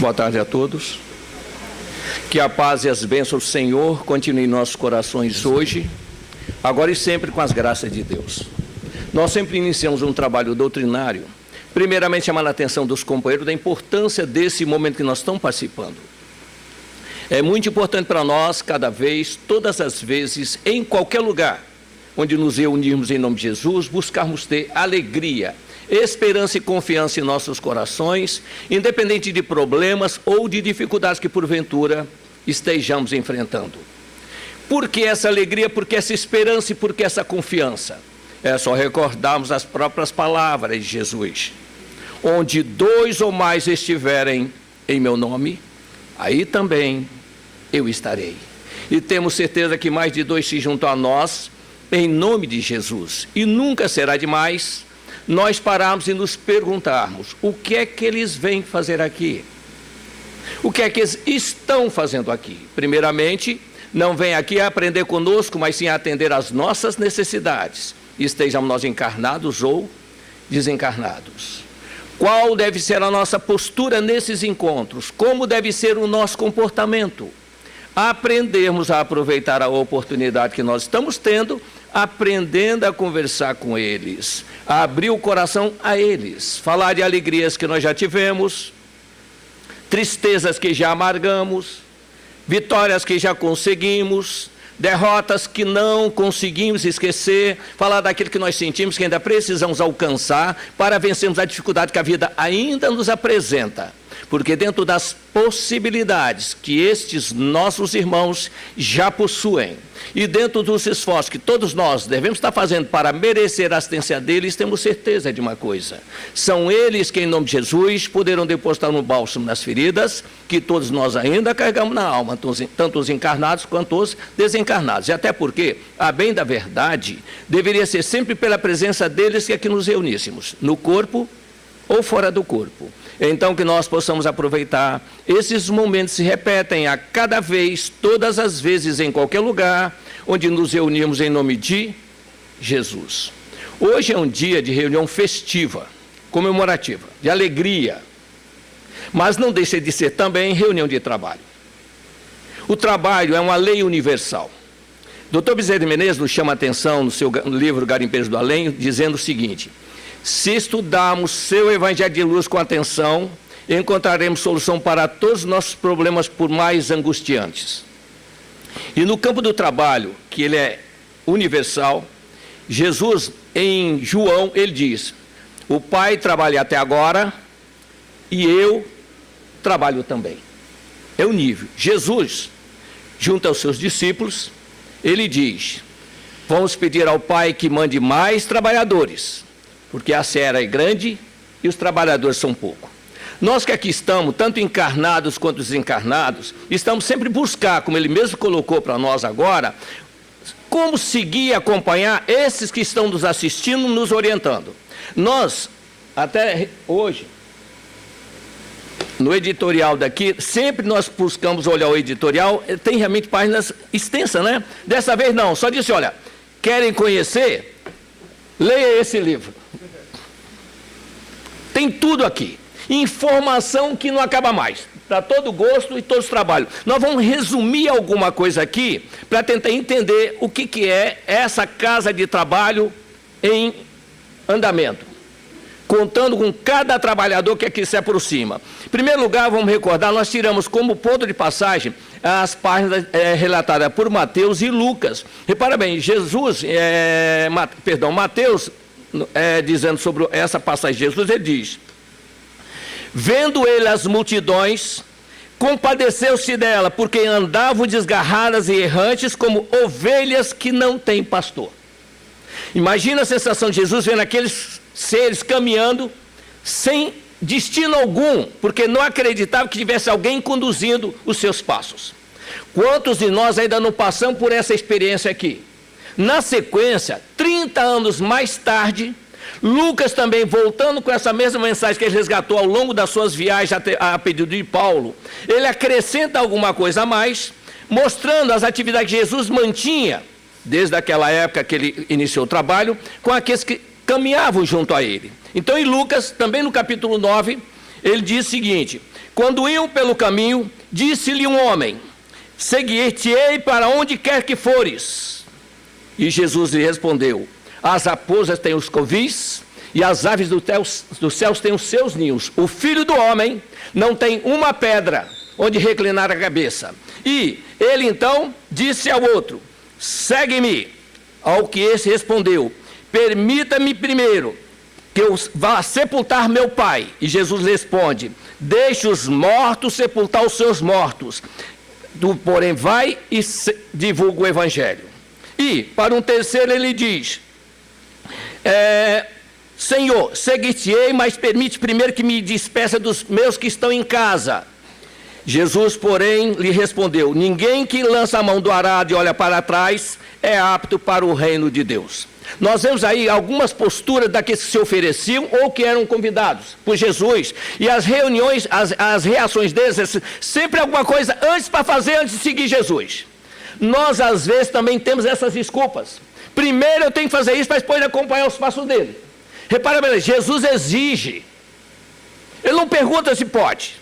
Boa tarde a todos. Que a paz e as bênçãos do Senhor continuem em nossos corações hoje, agora e sempre, com as graças de Deus. Nós sempre iniciamos um trabalho doutrinário, primeiramente chamando a atenção dos companheiros da importância desse momento que nós estamos participando. É muito importante para nós, cada vez, todas as vezes, em qualquer lugar onde nos reunirmos em nome de Jesus, buscarmos ter alegria, esperança e confiança em nossos corações, independente de problemas ou de dificuldades que porventura estejamos enfrentando. Por que essa alegria, por que essa esperança e por que essa confiança? É só recordarmos as próprias palavras de Jesus. Onde dois ou mais estiverem em meu nome, aí também eu estarei. E temos certeza que mais de dois se juntam a nós, em nome de Jesus. E nunca será demais nós pararmos e nos perguntarmos o que é que eles vêm fazer aqui? O que é que eles estão fazendo aqui? Primeiramente, não vêm aqui a aprender conosco, mas sim a atender às nossas necessidades, estejamos nós encarnados ou desencarnados. Qual deve ser a nossa postura nesses encontros? Como deve ser o nosso comportamento? Aprendermos a aproveitar a oportunidade que nós estamos tendo, aprendendo a conversar com eles, a abrir o coração a eles, falar de alegrias que nós já tivemos, tristezas que já amargamos, vitórias que já conseguimos, derrotas que não conseguimos esquecer, falar daquilo que nós sentimos que ainda precisamos alcançar para vencermos a dificuldade que a vida ainda nos apresenta. Porque dentro das possibilidades que estes nossos irmãos já possuem, e dentro dos esforços que todos nós devemos estar fazendo para merecer a assistência deles, temos certeza de uma coisa: são eles que, em nome de Jesus, poderão depositar no bálsamo nas feridas que todos nós ainda carregamos na alma, tanto os encarnados quanto os desencarnados. E até porque, a bem da verdade, deveria ser sempre pela presença deles que aqui nos reuníssemos, no corpo ou fora do corpo. Então, que nós possamos aproveitar. Esses momentos se repetem a cada vez, todas as vezes, em qualquer lugar, onde nos reunimos em nome de Jesus. Hoje é um dia de reunião festiva, comemorativa, de alegria, mas não deixa de ser também reunião de trabalho. O trabalho é uma lei universal. Dr. Bezerra de Menezes nos chama a atenção no seu livro Garimpeiros do Além, dizendo o seguinte: se estudarmos seu Evangelho de Luz com atenção, encontraremos solução para todos os nossos problemas, por mais angustiantes. E no campo do trabalho, que ele é universal, Jesus, em João, ele diz: o Pai trabalha até agora e eu trabalho também. É o nível. Jesus, junto aos seus discípulos, ele diz: vamos pedir ao Pai que mande mais trabalhadores, porque a seara é grande e os trabalhadores são poucos. Nós que aqui estamos, tanto encarnados quanto desencarnados, estamos sempre buscar, como ele mesmo colocou para nós agora, como seguir e acompanhar esses que estão nos assistindo, nos orientando. Nós, até hoje, no editorial daqui, sempre nós buscamos olhar o editorial, tem realmente páginas extensas, né? Dessa vez não, só disse: olha, querem conhecer? Leia esse livro. Tem tudo aqui. Informação que não acaba mais. Para todo gosto e todos os trabalhos. Nós vamos resumir alguma coisa aqui para tentar entender o que é essa casa de trabalho em andamento, contando com cada trabalhador que aqui se aproxima. Em primeiro lugar, vamos recordar, nós tiramos como ponto de passagem as páginas relatadas por Mateus e Lucas. Repara bem, Mateus, dizendo sobre essa passagem de Jesus, ele diz: vendo ele as multidões, compadeceu-se dela, porque andavam desgarradas e errantes como ovelhas que não têm pastor. Imagina a sensação de Jesus vendo aqueles seres caminhando sem destino algum, porque não acreditava que tivesse alguém conduzindo os seus passos. Quantos de nós ainda não passamos por essa experiência aqui? Na sequência, 30 anos mais tarde, Lucas também, voltando com essa mesma mensagem que ele resgatou ao longo das suas viagens a pedido de Paulo, ele acrescenta alguma coisa a mais, mostrando as atividades que Jesus mantinha, desde aquela época que ele iniciou o trabalho, com aqueles que caminhavam junto a ele. Então, em Lucas, também no capítulo 9, ele diz o seguinte: Quando iam pelo caminho, disse-lhe um homem: seguir-te-ei para onde quer que fores. E Jesus lhe respondeu: as raposas têm os covis, e as aves dos céus têm os seus ninhos. O Filho do Homem não tem uma pedra onde reclinar a cabeça. E ele então disse ao outro: segue-me. Ao que esse respondeu: permita-me primeiro que eu vá sepultar meu pai. E Jesus responde: deixe os mortos sepultar os seus mortos. Tu, porém, vai e divulga o evangelho. E, para um terceiro, ele diz: Senhor, seguir-te-ei, mas permite primeiro que me despeça dos meus que estão em casa. Jesus, porém, lhe respondeu: ninguém que lança a mão do arado e olha para trás é apto para o reino de Deus. Nós vemos aí algumas posturas daqueles que se ofereciam ou que eram convidados por Jesus. E as reuniões, as reações deles, sempre alguma coisa antes para fazer, antes de seguir Jesus. Nós, às vezes, também temos essas desculpas. Primeiro eu tenho que fazer isso para depois acompanhar os passos dele. Repara bem, Jesus exige. Ele não pergunta se pode.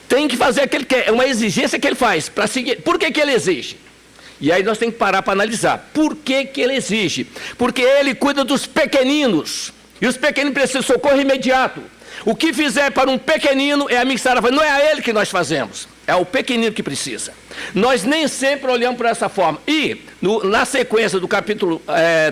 Tem que fazer aquilo que é uma exigência que ele faz para seguir. Por que ele exige? E aí nós temos que parar para analisar. Por que ele exige? Porque ele cuida dos pequeninos. E os pequeninos precisam de socorro imediato. O que fizer para um pequenino é a mixara. Não é a ele que nós fazemos. É o pequenino que precisa. Nós nem sempre olhamos por essa forma. E na sequência do capítulo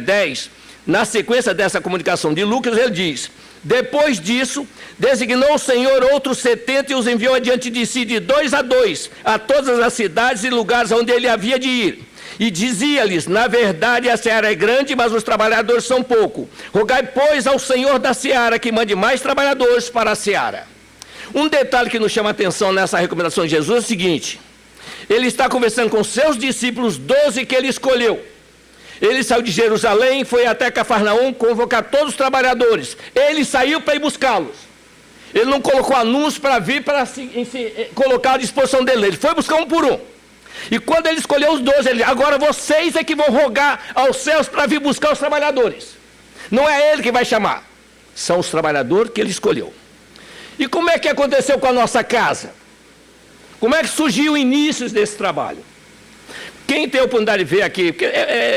10, na sequência dessa comunicação de Lucas, ele diz: depois disso, designou o Senhor outros 70 e os enviou adiante de si, de 2 a 2, a todas as cidades e lugares onde ele havia de ir. E dizia-lhes: na verdade a seara é grande, mas os trabalhadores são pouco. Rogai, pois, ao Senhor da seara que mande mais trabalhadores para a seara. Um detalhe que nos chama a atenção nessa recomendação de Jesus é o seguinte: ele está conversando com seus discípulos, 12 que ele escolheu. Ele saiu de Jerusalém, foi até Cafarnaum convocar todos os trabalhadores. Ele saiu para ir buscá-los. Ele não colocou anúncios para vir para se colocar à disposição dele. Ele foi buscar um por um. E quando ele escolheu os 12, ele disse: agora vocês é que vão rogar aos céus para vir buscar os trabalhadores. Não é ele que vai chamar. São os trabalhadores que ele escolheu. E como é que aconteceu com a nossa casa? Como é que surgiu o início desse trabalho? Quem tem a oportunidade de ver aqui, porque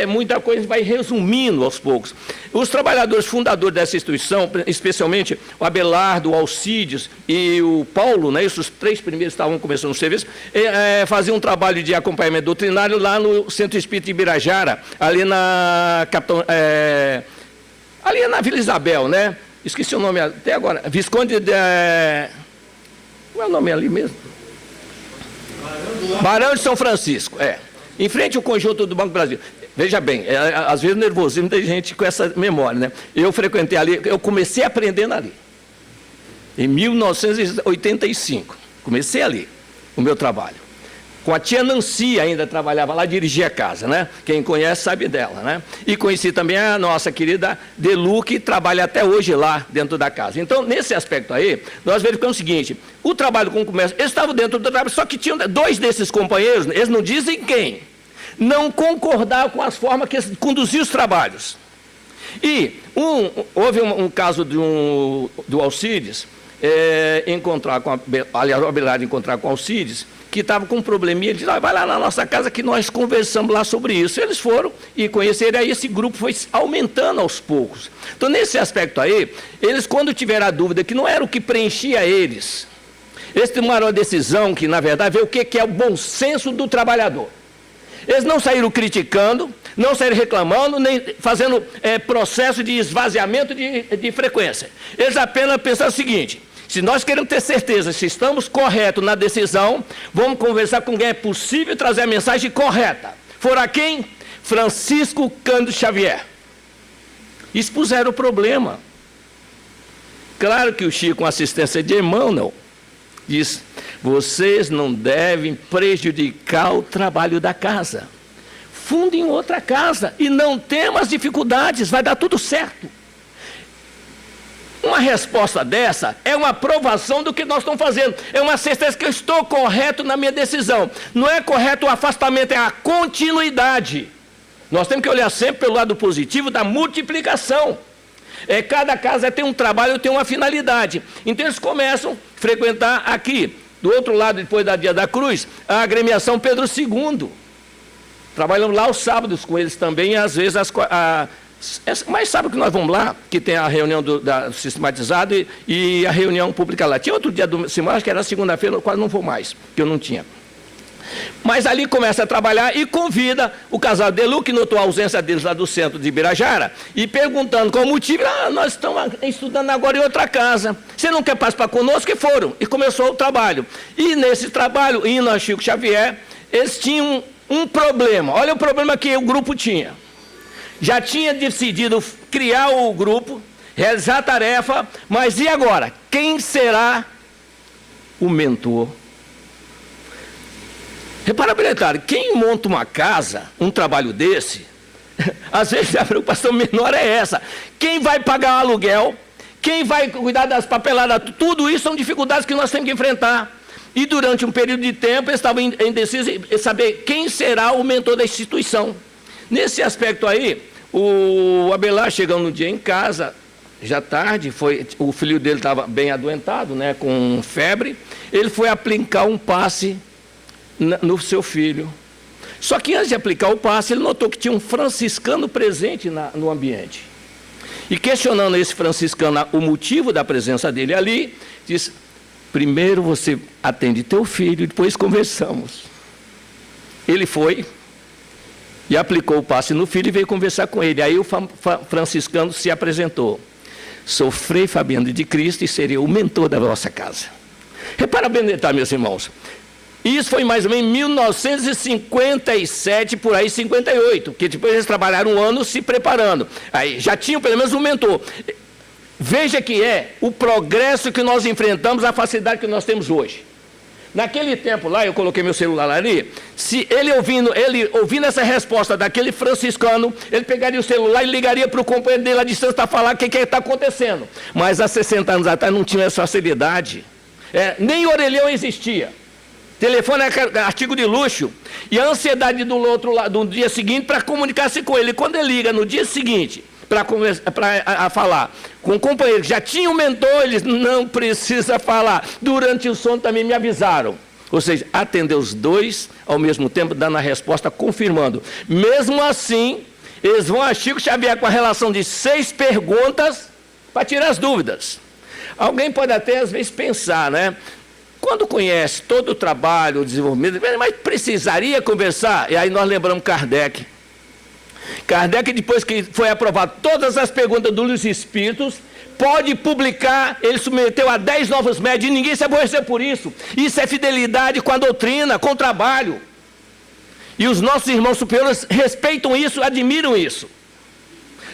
muita coisa vai resumindo aos poucos. Os trabalhadores fundadores dessa instituição, especialmente o Abelardo, o Alcides e o Paulo, né, esses 3 primeiros estavam começando o serviço, faziam um trabalho de acompanhamento doutrinário lá no Centro Espírita de Ibirajara, ali na Vila Isabel, né? Esqueci o nome até agora. Visconde de... Qual é o nome ali mesmo? Barão de São Francisco, em frente ao conjunto do Banco do Brasil. Veja bem, às vezes nervosismo tem gente com essa memória, né? Eu frequentei ali, eu comecei aprendendo ali. Em 1985, comecei ali o meu trabalho. Com a tia Nancy ainda trabalhava lá, dirigia a casa, né? Quem conhece sabe dela, né? E conheci também a nossa querida Delu, que trabalha até hoje lá dentro da casa. Então, nesse aspecto aí, nós verificamos o seguinte: o trabalho com o comércio, eles estavam dentro do trabalho, só que tinham 2 desses companheiros, eles não dizem quem, não concordavam com as formas que eles conduziam os trabalhos. E houve um caso do Alcides, aliás, o Abelardo encontrar com o Alcides, que estava com um probleminha. Ele disse: vai lá na nossa casa que nós conversamos lá sobre isso. Eles foram e conheceram, aí esse grupo foi aumentando aos poucos. Então, nesse aspecto aí, eles, quando tiveram a dúvida que não era o que preenchia eles tomaram a decisão que, na verdade, vê o que é o bom senso do trabalhador. Eles não saíram criticando, não saíram reclamando, nem fazendo processo de esvaziamento de frequência. Eles apenas pensaram o seguinte: se nós queremos ter certeza se estamos corretos na decisão, vamos conversar com quem é possível trazer a mensagem correta. Fora quem? Francisco Cândido Xavier. Expuseram o problema. Claro que o Chico, com assistência de Emmanuel, diz: vocês não devem prejudicar o trabalho da casa. Fundem outra casa e não temam as dificuldades, vai dar tudo certo. Uma resposta dessa é uma aprovação do que nós estamos fazendo. É uma certeza que eu estou correto na minha decisão. Não é correto o afastamento, é a continuidade. Nós temos que olhar sempre pelo lado positivo da multiplicação. Cada casa tem um trabalho, tem uma finalidade. Então eles começam a frequentar aqui, do outro lado, depois da Dia da Cruz, a agremiação Pedro II. Trabalhamos lá os sábados com eles também, e às vezes mas sábado que nós vamos lá, que tem a reunião do sistematizado e a reunião pública lá. Tinha outro dia do semana, acho que era segunda-feira, quase não vou mais, que eu não tinha. Mas ali começa a trabalhar e convida o casal Delu, que notou a ausência deles lá do centro de Ibirajara, e perguntando qual o motivo, nós estamos estudando agora em outra casa, você não quer participar conosco? E foram, e começou o trabalho. E nesse trabalho, indo a Chico Xavier, eles tinham um problema. Olha o problema que o grupo tinha. Já tinha decidido criar o grupo, realizar a tarefa, mas e agora? Quem será o mentor? Repara, Benetário, quem monta uma casa, um trabalho desse, às vezes a preocupação menor é essa. Quem vai pagar o aluguel? Quem vai cuidar das papeladas? Tudo isso são dificuldades que nós temos que enfrentar. E durante um período de tempo, eles estavam indecisos em saber quem será o mentor da instituição. Nesse aspecto aí, o Abelar, chegando no dia em casa, já tarde, o filho dele estava bem adoentado, né, com febre, ele foi aplicar um passe no seu filho. Só que antes de aplicar o passe, ele notou que tinha um franciscano presente no ambiente. E questionando esse franciscano o motivo da presença dele ali, disse: primeiro você atende teu filho, depois conversamos. Ele foi e aplicou o passe no filho e veio conversar com ele. Aí o franciscano se apresentou: sou Frei Fabiano de Cristo e seria o mentor da vossa casa. Repara bem, meus irmãos. Isso foi mais ou menos em 1957, por aí, 58, que depois eles trabalharam um ano se preparando. Aí já tinham pelo menos um mentor. Veja que é o progresso que nós enfrentamos, a facilidade que nós temos hoje. Naquele tempo lá, eu coloquei meu celular ali, se ele ouvindo essa resposta daquele franciscano, ele pegaria o celular e ligaria para o companheiro dele à distância para falar o que está acontecendo. Mas há 60 anos atrás não tinha essa facilidade. Nem orelhão existia. Telefone era artigo de luxo. E a ansiedade do outro lado, do dia seguinte, para comunicar-se com ele. Quando ele liga no dia seguinte, para falar com o companheiro que já tinha um mentor, eles não precisa falar. Durante o sono também me avisaram. Ou seja, atendeu os dois ao mesmo tempo, dando a resposta, confirmando. Mesmo assim, eles vão a Chico Xavier com a relação de 6 perguntas para tirar as dúvidas. Alguém pode até, às vezes, pensar, né? Quando conhece todo o trabalho, o desenvolvimento, mas precisaria conversar? E aí nós lembramos Kardec. Kardec, depois que foi aprovado todas as perguntas dos espíritos, pode publicar, ele submeteu a 10 novos médios, e ninguém se aborreceu por isso. Isso é fidelidade com a doutrina, com o trabalho. E os nossos irmãos superiores respeitam isso, admiram isso.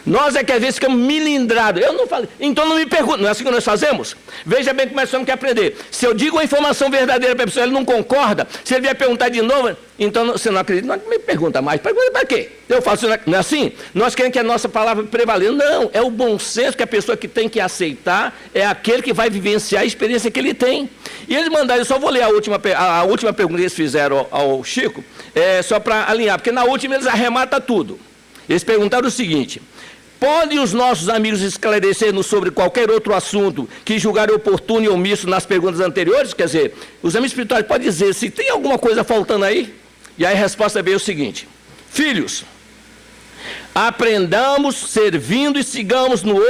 Nós é que às vezes ficamos milindrados. Eu não falei, então não me pergunte, não é assim que nós fazemos? Veja bem como nós temos que aprender. Se eu digo uma informação verdadeira para a pessoa, ele não concorda, se ele vier perguntar de novo, então você não acredita, não me pergunta mais. Pergunta para quê? Eu faço, não é assim? Nós queremos que a nossa palavra prevaleça. Não, é o bom senso que a pessoa que tem que aceitar é aquele que vai vivenciar a experiência que ele tem. E eles mandaram, eu só vou ler a última pergunta que eles fizeram ao Chico, só para alinhar, porque na última eles arrematam tudo. Eles perguntaram o seguinte: podem os nossos amigos esclarecer-nos sobre qualquer outro assunto que julgarem oportuno e omisso nas perguntas anteriores? Quer dizer, os amigos espirituais podem dizer se tem alguma coisa faltando aí? E aí a resposta veio o seguinte: filhos, aprendamos servindo e sigamos no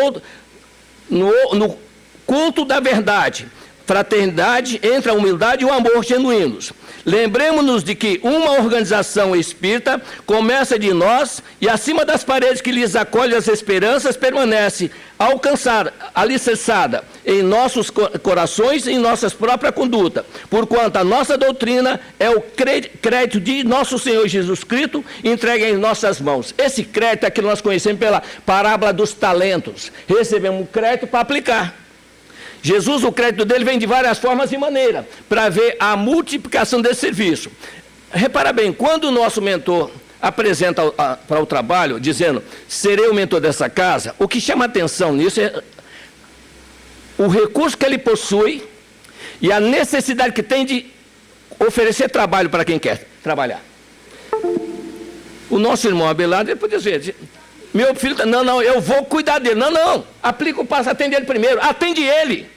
culto da verdade, fraternidade entre a humildade e o amor genuínos. Lembremos-nos de que uma organização espírita começa de nós e acima das paredes que lhes acolhe as esperanças permanece alicerçada em nossos corações e em nossa própria conduta, porquanto a nossa doutrina é o crédito de nosso Senhor Jesus Cristo entregue em nossas mãos. Esse crédito é que nós conhecemos pela parábola dos talentos. Recebemos um crédito para aplicar. Jesus, o crédito dele vem de várias formas e maneiras, para ver a multiplicação desse serviço. Repara bem, quando o nosso mentor apresenta para o trabalho, dizendo, serei o mentor dessa casa, o que chama atenção nisso é o recurso que ele possui e a necessidade que tem de oferecer trabalho para quem quer trabalhar. O nosso irmão Abelardo, ele podia dizer, Meu filho, não, eu vou cuidar dele. Não, aplica o passo, atende ele primeiro. Atende ele.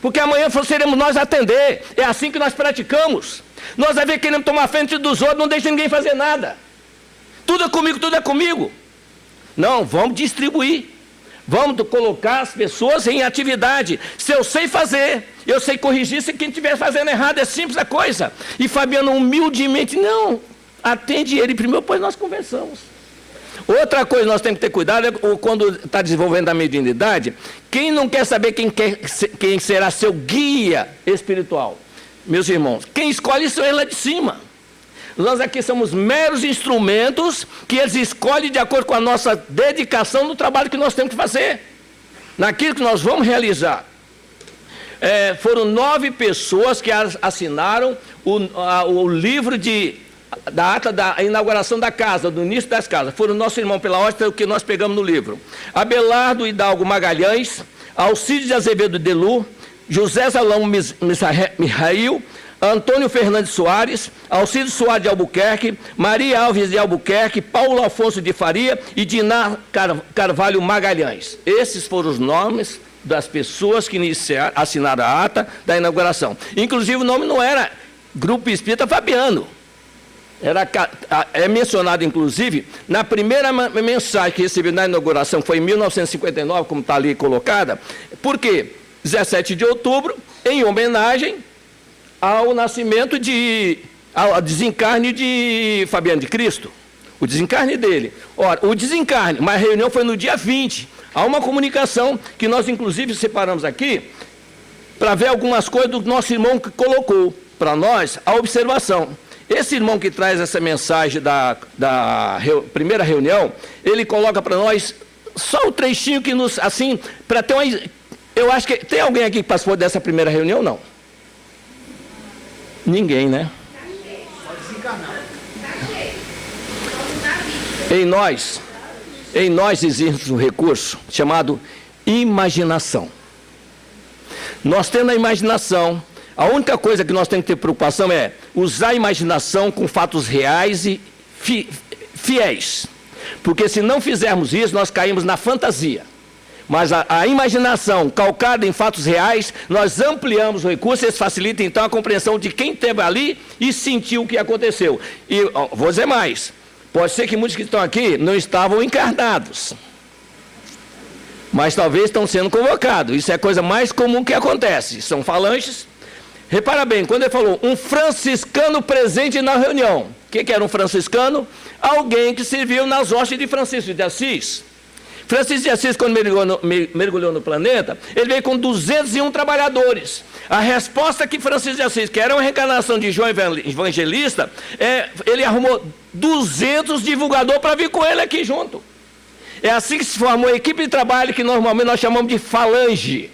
Porque amanhã seremos nós a atender. É assim que nós praticamos. Nós, às vezes, queremos tomar frente dos outros, não deixa ninguém fazer nada. Tudo é comigo. Não, vamos distribuir. Vamos colocar as pessoas em atividade. Se eu sei fazer, eu sei corrigir. Se quem estiver fazendo errado, é simples a coisa. E Fabiano, humildemente, não, atende ele primeiro, depois nós conversamos. Outra coisa que nós temos que ter cuidado é quando está desenvolvendo a mediunidade, quem não quer saber quem será seu guia espiritual? Meus irmãos, quem escolhe isso é lá de cima. Nós aqui somos meros instrumentos que eles escolhem de acordo com a nossa dedicação no trabalho que nós temos que fazer, naquilo que nós vamos realizar. Foram 9 pessoas que assinaram o livro da ata da inauguração da casa, do início das casas. Foram nosso irmão pela ordem, o que nós pegamos no livro. Abelardo Hidalgo Magalhães, Alcides de Azevedo Delu, José Zalão Mihail, Antônio Fernandes Soares, Alcides Soares de Albuquerque, Maria Alves de Albuquerque, Paulo Afonso de Faria e Dinar Carvalho Magalhães. Esses foram os nomes das pessoas que assinaram a ata da inauguração. Inclusive o nome não era Grupo Espírita Fabiano. É mencionado, inclusive, na primeira mensagem que recebi na inauguração, foi em 1959, como está ali colocada. Por quê? 17 de outubro, em homenagem ao nascimento ao desencarne de Fabiano de Cristo. O desencarne dele. Ora, o desencarne, mas a reunião foi no dia 20. Há uma comunicação que nós, inclusive, separamos aqui, para ver algumas coisas do nosso irmão que colocou para nós a observação. Esse irmão que traz essa mensagem da primeira reunião, ele coloca para nós só o trechinho que nos, assim, para ter uma... Eu acho que... Tem alguém aqui que participou dessa primeira reunião? Não. Ninguém, né? Em nós existe um recurso chamado imaginação. Nós tendo a imaginação, a única coisa que nós temos que ter preocupação é usar a imaginação com fatos reais e fiéis. Porque se não fizermos isso, nós caímos na fantasia. Mas a imaginação calcada em fatos reais, nós ampliamos o recurso, isso facilita então a compreensão de quem esteve ali e sentiu o que aconteceu. E vou dizer mais, pode ser que muitos que estão aqui não estavam encarnados, mas talvez estão sendo convocados. Isso é a coisa mais comum que acontece, são falanges. Repara bem, quando ele falou um franciscano presente na reunião, o que era um franciscano? Alguém que serviu nas hostes de Francisco de Assis. Francisco de Assis, quando mergulhou no planeta, ele veio com 201 trabalhadores. A resposta que Francisco de Assis, que era uma reencarnação de João Evangelista, ele arrumou 200 divulgadores para vir com ele aqui junto. É assim que se formou a equipe de trabalho que normalmente nós chamamos de falange.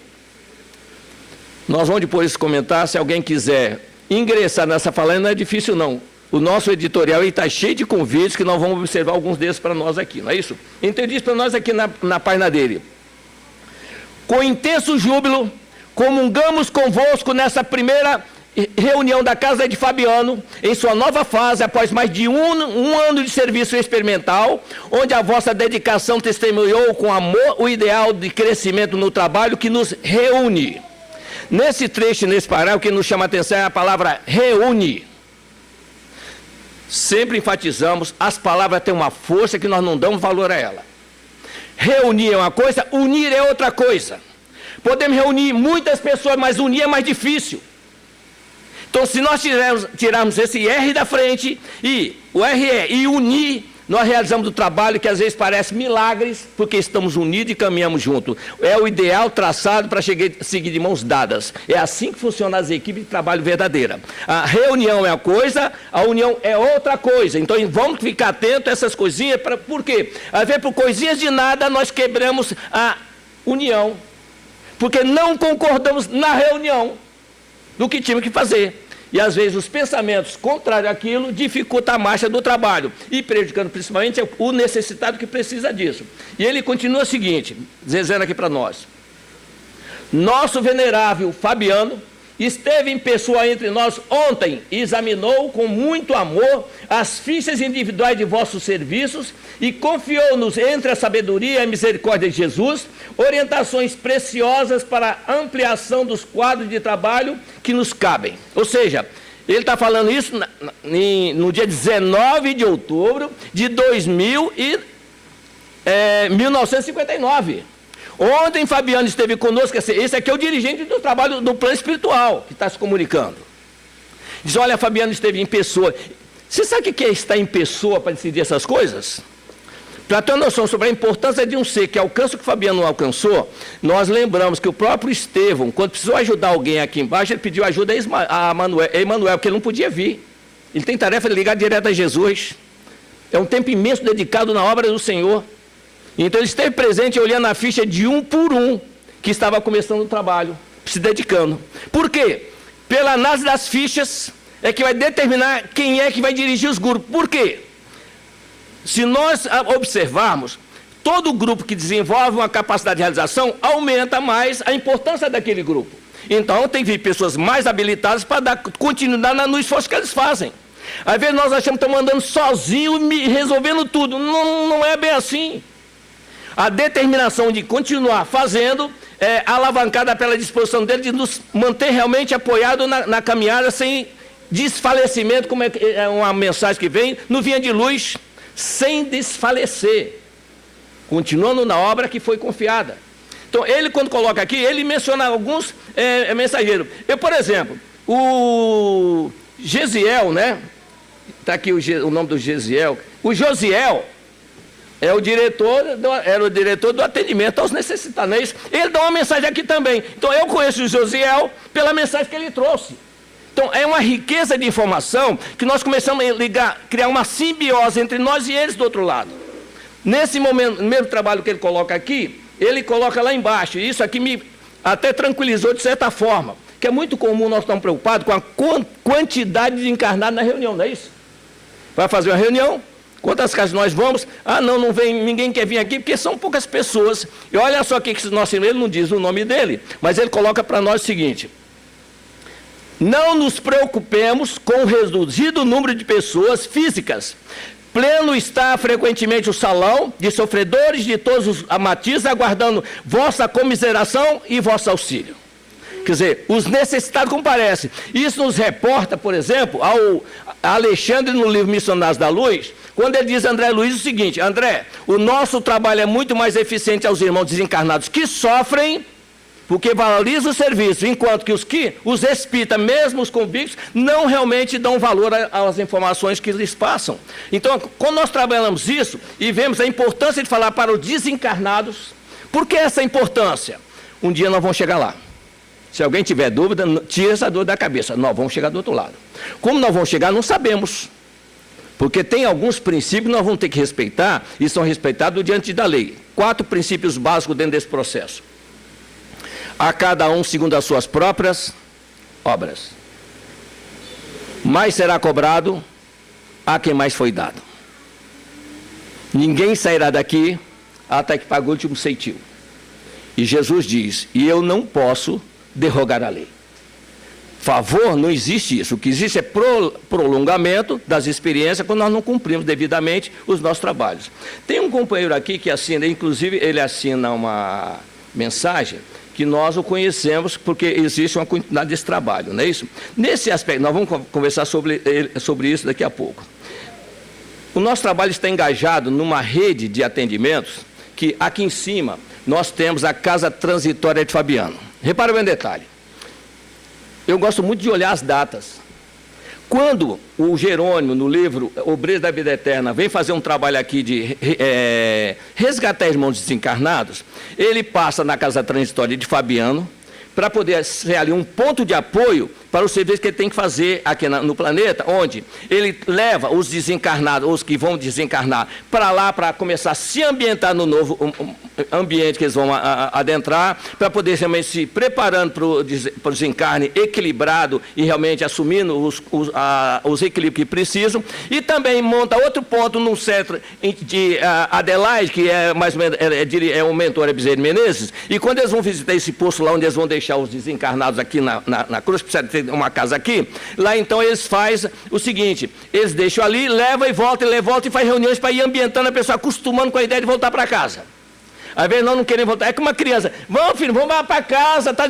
Nós vamos depois comentar, se alguém quiser ingressar nessa falange, não é difícil não. O nosso editorial está cheio de convites que nós vamos observar alguns desses para nós aqui, não é isso? Então ele diz para nós aqui na página dele: com intenso júbilo, comungamos convosco nessa primeira reunião da Casa de Fabiano, em sua nova fase, após mais de um ano de serviço experimental, onde a vossa dedicação testemunhou com amor o ideal de crescimento no trabalho que nos reúne. Nesse trecho, nesse parágrafo, o que nos chama a atenção é a palavra reúne. Sempre enfatizamos, as palavras têm uma força que nós não damos valor a ela. Reunir é uma coisa, unir é outra coisa. Podemos reunir muitas pessoas, mas unir é mais difícil. Então, se nós tirarmos esse R da frente, e o RE, e unir, nós realizamos o trabalho que às vezes parece milagres, porque estamos unidos e caminhamos juntos. É o ideal traçado para seguir de mãos dadas. É assim que funcionam as equipes de trabalho verdadeira. A reunião é uma coisa, a união é outra coisa. Então vamos ficar atentos a essas coisinhas, por quê? Às vezes por coisinhas de nada nós quebramos a união, porque não concordamos na reunião do que tínhamos que fazer. E às vezes os pensamentos contrários àquilo dificultam a marcha do trabalho e prejudicando principalmente o necessitado que precisa disso. E ele continua o seguinte, dizendo aqui para nós: nosso venerável Fabiano esteve em pessoa entre nós ontem e examinou com muito amor as fichas individuais de vossos serviços e confiou-nos entre a sabedoria e a misericórdia de Jesus orientações preciosas para a ampliação dos quadros de trabalho que nos cabem. Ou seja, ele está falando isso no dia 19 de outubro de 1959. Ontem Fabiano esteve conosco, esse aqui é o dirigente do trabalho do plano espiritual, que está se comunicando. Diz, olha, Fabiano esteve em pessoa. Você sabe o que é estar em pessoa para decidir essas coisas? Para ter uma noção sobre a importância de um ser que alcança o que Fabiano alcançou, nós lembramos que o próprio Estevão, quando precisou ajudar alguém aqui embaixo, ele pediu ajuda a Emanuel, porque ele não podia vir. Ele tem tarefa de ligar direto a Jesus. É um tempo imenso dedicado na obra do Senhor. Então ele esteve presente olhando a ficha de um por um que estava começando o trabalho, se dedicando. Por quê? Pela análise das fichas é que vai determinar quem é que vai dirigir os grupos. Por quê? Se nós observarmos, todo grupo que desenvolve uma capacidade de realização aumenta mais a importância daquele grupo. Então tem que vir pessoas mais habilitadas para dar continuidade no esforço que eles fazem. Às vezes nós achamos que estamos andando sozinhos e resolvendo tudo. Não é bem assim. A determinação de continuar fazendo é alavancada pela disposição dele de nos manter realmente apoiados na caminhada sem desfalecimento, como é uma mensagem que vem, no Vinha de Luz, sem desfalecer, continuando na obra que foi confiada. Então, ele quando coloca aqui, ele menciona alguns mensageiros. Eu, por exemplo, o Gesiel, né? Está aqui o nome do Gesiel. O Josiel era o diretor do atendimento aos necessitados, não é isso? Ele dá uma mensagem aqui também. Então, eu conheço o Josiel pela mensagem que ele trouxe. Então, é uma riqueza de informação que nós começamos a criar uma simbiose entre nós e eles do outro lado. Nesse momento, no mesmo trabalho que ele coloca aqui, ele coloca lá embaixo. E isso aqui me até tranquilizou de certa forma, que é muito comum nós estarmos preocupados com a quantidade de encarnados na reunião, não é isso? Vai fazer uma reunião, quantas casas nós vamos? Ah, não vem, ninguém quer vir aqui, porque são poucas pessoas. E olha só o que nosso irmão, ele não diz o nome dele, mas ele coloca para nós o seguinte: não nos preocupemos com o reduzido número de pessoas físicas. Pleno está frequentemente o salão de sofredores de todos os matizes, aguardando vossa comiseração e vosso auxílio. Quer dizer, os necessitados comparecem. Isso nos reporta, por exemplo, ao Alexandre no livro Missionários da Luz, quando ele diz a André Luiz o seguinte: André, o nosso trabalho é muito mais eficiente aos irmãos desencarnados que sofrem, porque valoriza o serviço, enquanto que os espíritas, mesmo os convictos, não realmente dão valor às informações que lhes passam. Então, quando nós trabalhamos isso e vemos a importância de falar para os desencarnados, por que essa importância? Um dia nós vamos chegar lá. Se alguém tiver dúvida, tira essa dor da cabeça. Nós vamos chegar do outro lado. Como nós vamos chegar, não sabemos. Porque tem alguns princípios que nós vamos ter que respeitar e são respeitados diante da lei. 4 princípios básicos dentro desse processo. A cada um segundo as suas próprias obras. Mais será cobrado a quem mais foi dado. Ninguém sairá daqui até que pague o último ceitil. E Jesus diz: e eu não posso derrogar a lei. Favor, não existe isso. O que existe é prolongamento das experiências quando nós não cumprimos devidamente os nossos trabalhos. Tem um companheiro aqui que assina, inclusive ele assina uma mensagem que nós o conhecemos porque existe uma continuidade desse trabalho, não é isso? Nesse aspecto, nós vamos conversar sobre isso daqui a pouco. O nosso trabalho está engajado numa rede de atendimentos que aqui em cima nós temos a Casa Transitória de Fabiano. Repara bem um detalhe. Eu gosto muito de olhar as datas. Quando o Jerônimo, no livro Obreiros da Vida Eterna, vem fazer um trabalho aqui de resgatar irmãos desencarnados, ele passa na Casa Transitória de Fabiano para poder ser ali um ponto de apoio para o serviço que ele tem que fazer aqui no planeta, onde ele leva os desencarnados, os que vão desencarnar, para lá para começar a se ambientar no novo ambiente que eles vão adentrar, para poder realmente se preparando para o desencarne equilibrado e realmente assumindo os equilíbrios que precisam. E também monta outro ponto num centro de Adelaide, que é mais ou menos é o mentor Bezerra Menezes, e quando eles vão visitar esse posto lá onde eles vão deixar deixar os desencarnados aqui na cruz, precisa ter uma casa aqui. Lá então eles fazem o seguinte, eles deixam ali, levam e voltam e faz reuniões para ir ambientando a pessoa, acostumando com a ideia de voltar para casa. Às vezes nós não queremos voltar, é como uma criança, vamos filho, vamos para casa, tá...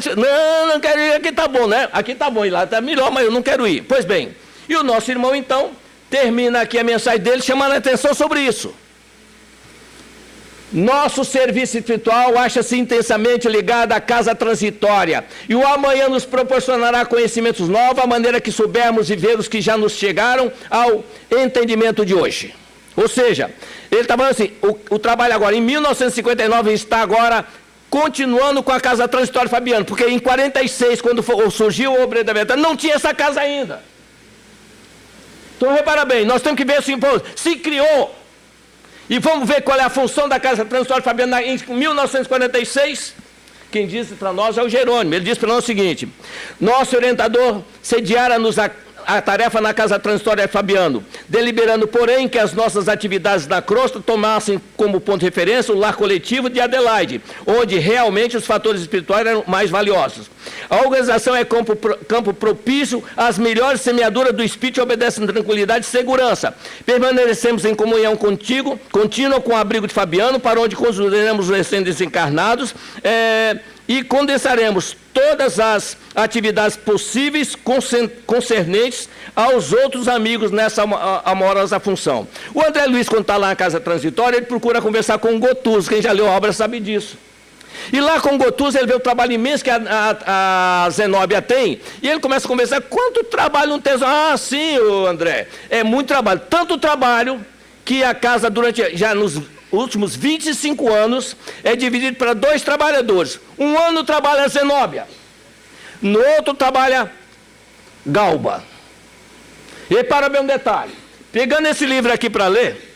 não quero ir, aqui tá bom, né? Aqui tá bom, e lá tá melhor, mas eu não quero ir. Pois bem, e o nosso irmão então, termina aqui a mensagem dele, chamando a atenção sobre isso. Nosso serviço espiritual acha-se intensamente ligado à casa transitória, e o amanhã nos proporcionará conhecimentos novos, a maneira que soubermos viver os que já nos chegaram ao entendimento de hoje. Ou seja, ele está falando assim, o trabalho agora, em 1959, está agora continuando com a casa transitória Fabiano, porque em 46, quando surgiu o Obreiro da Verdade, não tinha essa casa ainda. Então, repara bem, nós temos que ver assim, pô, se criou, e vamos ver qual é a função da casa transitória Fabiana em 1946. Quem disse para nós é o Jerônimo. Ele disse para nós o seguinte: nosso orientador sediara-nos a tarefa na casa transitória Fabiano, deliberando, porém, que as nossas atividades da crosta tomassem como ponto de referência o lar coletivo de Adelaide, onde realmente os fatores espirituais eram mais valiosos. A organização é campo propício às melhores semeaduras do espírito e obedece em tranquilidade e segurança. Permanecemos em comunhão contigo, contínua com o abrigo de Fabiano, para onde conduziremos os recém-desencarnados, e condensaremos todas as atividades possíveis concernentes aos outros amigos nessa amorosa função. O André Luiz, quando está lá na casa transitória, ele procura conversar com o Gotuso. Quem já leu a obra sabe disso. E lá com o Gotuso, ele vê o trabalho imenso que a Zenóbia tem, e ele começa a conversar, quanto trabalho não tem? Ah, sim, André, é muito trabalho. Tanto trabalho que a casa, já nos últimos 25 anos, é dividido para 2 trabalhadores. Um ano trabalha a Zenóbia, no outro trabalha Galba. E repara bem um detalhe, pegando esse livro aqui para ler,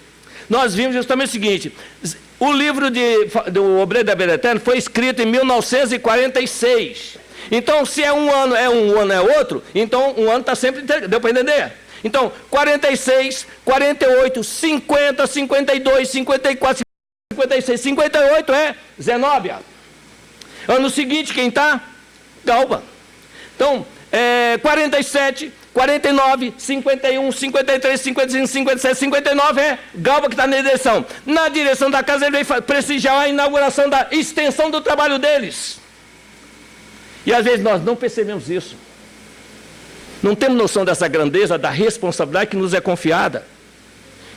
nós vimos justamente o seguinte: o livro do Obreiro da Vida Eterna foi escrito em 1946. Então, se é um ano é outro, então um ano está sempre... Deu para entender? Então, 46, 48, 50, 52, 54, 56, 58 é Zenóbia. Ano seguinte, quem está? Galba. Então, 47, 49, 51, 53, 55, 57, 59 é Galba que está na direção. Na direção da casa, ele veio prestigiar a inauguração da extensão do trabalho deles. E às vezes nós não percebemos isso. Não temos noção dessa grandeza, da responsabilidade que nos é confiada.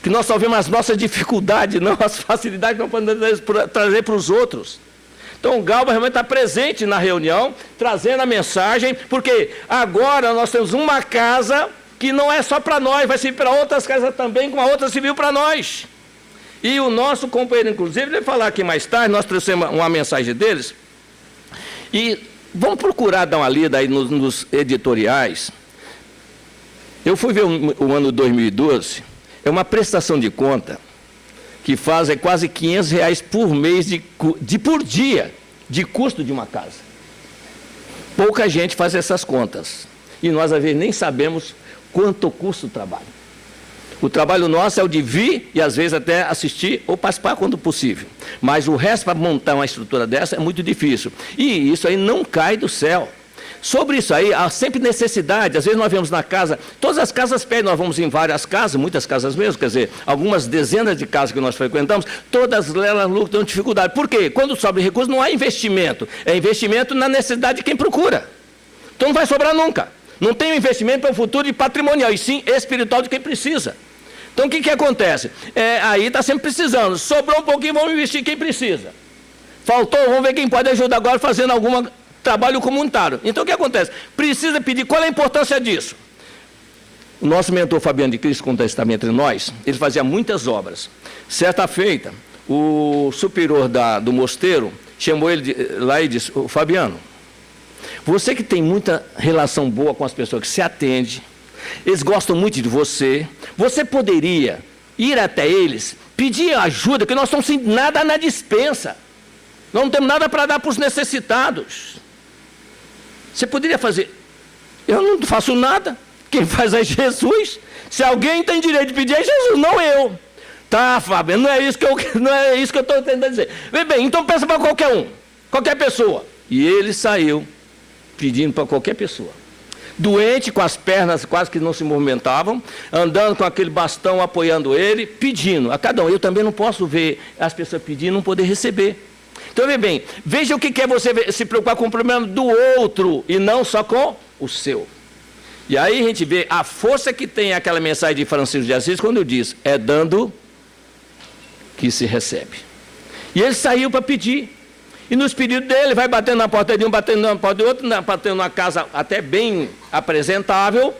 Que nós só vemos as nossas dificuldades, não as facilidades que nós podemos trazer para os outros. Então o Galba realmente está presente na reunião, trazendo a mensagem, porque agora nós temos uma casa que não é só para nós, vai servir para outras casas também, como a outra serviu para nós. E o nosso companheiro, inclusive, ele vai falar aqui mais tarde, nós trouxemos uma mensagem deles, e vamos procurar dar uma lida aí nos editoriais. Eu fui ver o ano 2012, é uma prestação de conta que faz quase R$500 por mês por dia de custo de uma casa. Pouca gente faz essas contas. E nós, às vezes, nem sabemos quanto custa o trabalho. O trabalho nosso é o de vir e, às vezes, até assistir ou participar quando possível. Mas o resto, para montar uma estrutura dessa, é muito difícil. E isso aí não cai do céu. Sobre isso aí, há sempre necessidade. Às vezes nós vemos na casa, todas as casas pedem, nós vamos em várias casas, muitas casas mesmo, quer dizer, algumas dezenas de casas que nós frequentamos, todas elas lucram dificuldade. Por quê? Quando sobra recurso, não há investimento. É investimento na necessidade de quem procura. Então não vai sobrar nunca. Não tem um investimento para o futuro de patrimonial, e sim espiritual de quem precisa. Então o que acontece? Aí está sempre precisando. Sobrou um pouquinho, vamos investir quem precisa. Faltou, vamos ver quem pode ajudar agora fazendo algum trabalho comunitário. Então o que acontece? Precisa pedir, qual é a importância disso? O nosso mentor Fabiano de Cristo, quando estava entre nós, ele fazia muitas obras. Certa feita, o superior do mosteiro chamou ele lá e disse: Fabiano, você que tem muita relação boa com as pessoas que se atende, eles gostam muito de você, você poderia ir até eles, pedir ajuda, porque nós estamos sem nada na despensa. Nós não temos nada para dar para os necessitados. Você poderia fazer. Eu não faço nada. Quem faz é Jesus. Se alguém tem direito de pedir é Jesus, não eu. Tá, Fábio, não é isso que eu estou tentando dizer. Bem, então pensa para qualquer um, qualquer pessoa. E ele saiu pedindo para qualquer pessoa. Doente, com as pernas quase que não se movimentavam, andando com aquele bastão apoiando ele, pedindo a cada um. Eu também não posso ver as pessoas pedindo e não poder receber. Então, veja bem, veja o que é você se preocupar com o problema do outro e não só com o seu. E aí a gente vê a força que tem aquela mensagem de Francisco de Assis quando diz, é dando que se recebe. E ele saiu para pedir. E nos pedidos dele, vai batendo na porta de um, batendo na porta do outro, batendo numa casa até bem apresentável.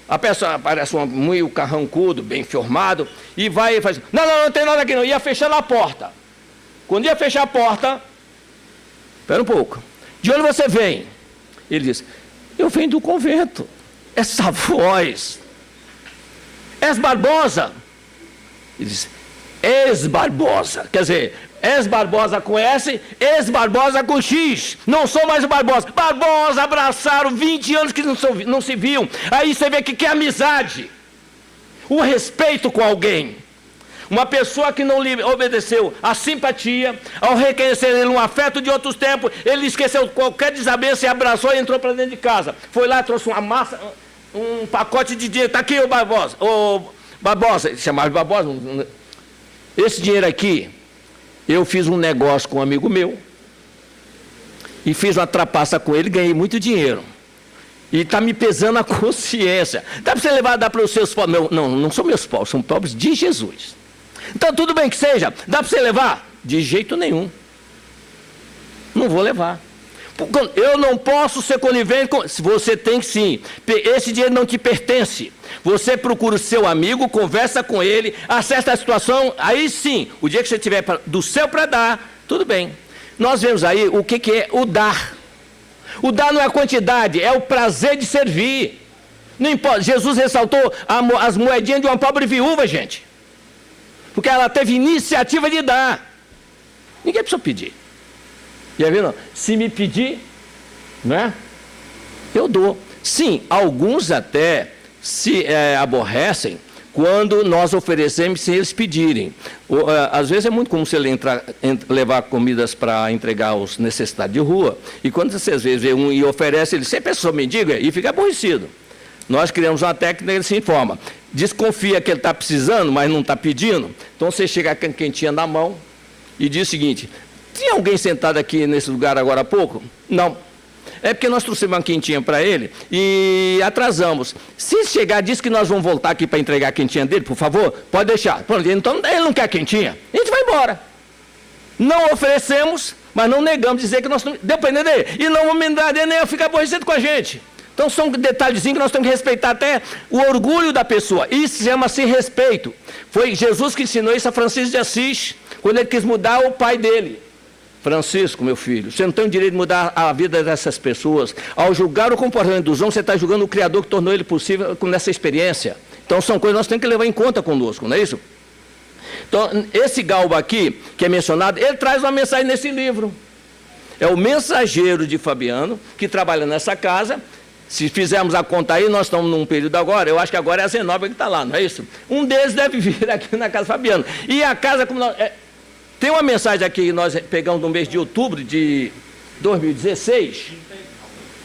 A pessoa parece um carrancudo, bem formado, e vai e faz, não tem nada aqui não. Ia fechando a porta. Quando ia fechar a porta, espera um pouco, de onde você vem? Ele diz, eu venho do convento. Essa voz, És Barbosa? Ele diz, ex-Barbosa, quer dizer, ex-Barbosa com S, ex-Barbosa com X, não sou mais o Barbosa. Barbosa, abraçaram, 20 anos que não se viam. Aí você vê que é amizade, o respeito com alguém. Uma pessoa que não lhe obedeceu a simpatia, ao reconhecer ele um afeto de outros tempos, ele esqueceu qualquer desavença e abraçou e entrou para dentro de casa. Foi lá, trouxe uma massa, um pacote de dinheiro, está aqui o Barbosa, ele chamava de Barbosa. Esse dinheiro aqui, eu fiz um negócio com um amigo meu, e fiz uma trapaça com ele, ganhei muito dinheiro. E está me pesando a consciência. Dá para você levar, dá para os seus pobres? Não são meus pobres, são pobres de Jesus. Então tudo bem que seja, dá para você levar? De jeito nenhum. Não vou levar. Eu não posso ser conivente com... Você tem que sim. Esse dinheiro não te pertence. Você procura o seu amigo, conversa com ele, acerta a situação, aí sim, o dia que você tiver do céu para dar, tudo bem. Nós vemos aí o que é o dar. O dar não é a quantidade, é o prazer de servir. Não importa. Jesus ressaltou as moedinhas de uma pobre viúva, gente. Porque ela teve iniciativa de dar. Ninguém precisa pedir. Já viu, não? Se me pedir, né, eu dou. Sim, alguns até se aborrecem quando nós oferecemos sem eles pedirem. Às vezes é muito comum você levar comidas para entregar aos necessitados de rua, e quando você às vezes vê um e oferece, ele sempre é só mendigo e fica aborrecido. Nós criamos uma técnica, ele se informa. Desconfia que ele está precisando, mas não está pedindo. Então você chega com a quentinha na mão e diz o seguinte, tinha alguém sentado aqui nesse lugar agora há pouco? Não. É porque nós trouxemos uma quentinha para ele e atrasamos. Se chegar, diz que nós vamos voltar aqui para entregar a quentinha dele, por favor, pode deixar. Pronto, então ele não quer a quentinha, a gente vai embora. Não oferecemos, mas não negamos dizer que nós estamos dependendo dele. E não vamos mandar dele nem ficar aborrecido com a gente. Então são detalhezinhos que nós temos que respeitar até o orgulho da pessoa. Isso chama-se respeito. Foi Jesus que ensinou isso a Francisco de Assis, quando ele quis mudar o pai dele. Francisco, meu filho, você não tem o direito de mudar a vida dessas pessoas. Ao julgar o comportamento dos homens, você está julgando o Criador que tornou ele possível com essa experiência. Então são coisas que nós temos que levar em conta conosco, não é isso? Então, esse Galba aqui, que é mencionado, ele traz uma mensagem nesse livro. É o mensageiro de Fabiano, que trabalha nessa casa. Se fizermos a conta aí, nós estamos num período agora, eu acho que agora é a Zenóbia que está lá, não é isso? Um deles deve vir aqui na casa Fabiano. E a casa, como nós... Tem uma mensagem aqui que nós pegamos no mês de outubro de 2016.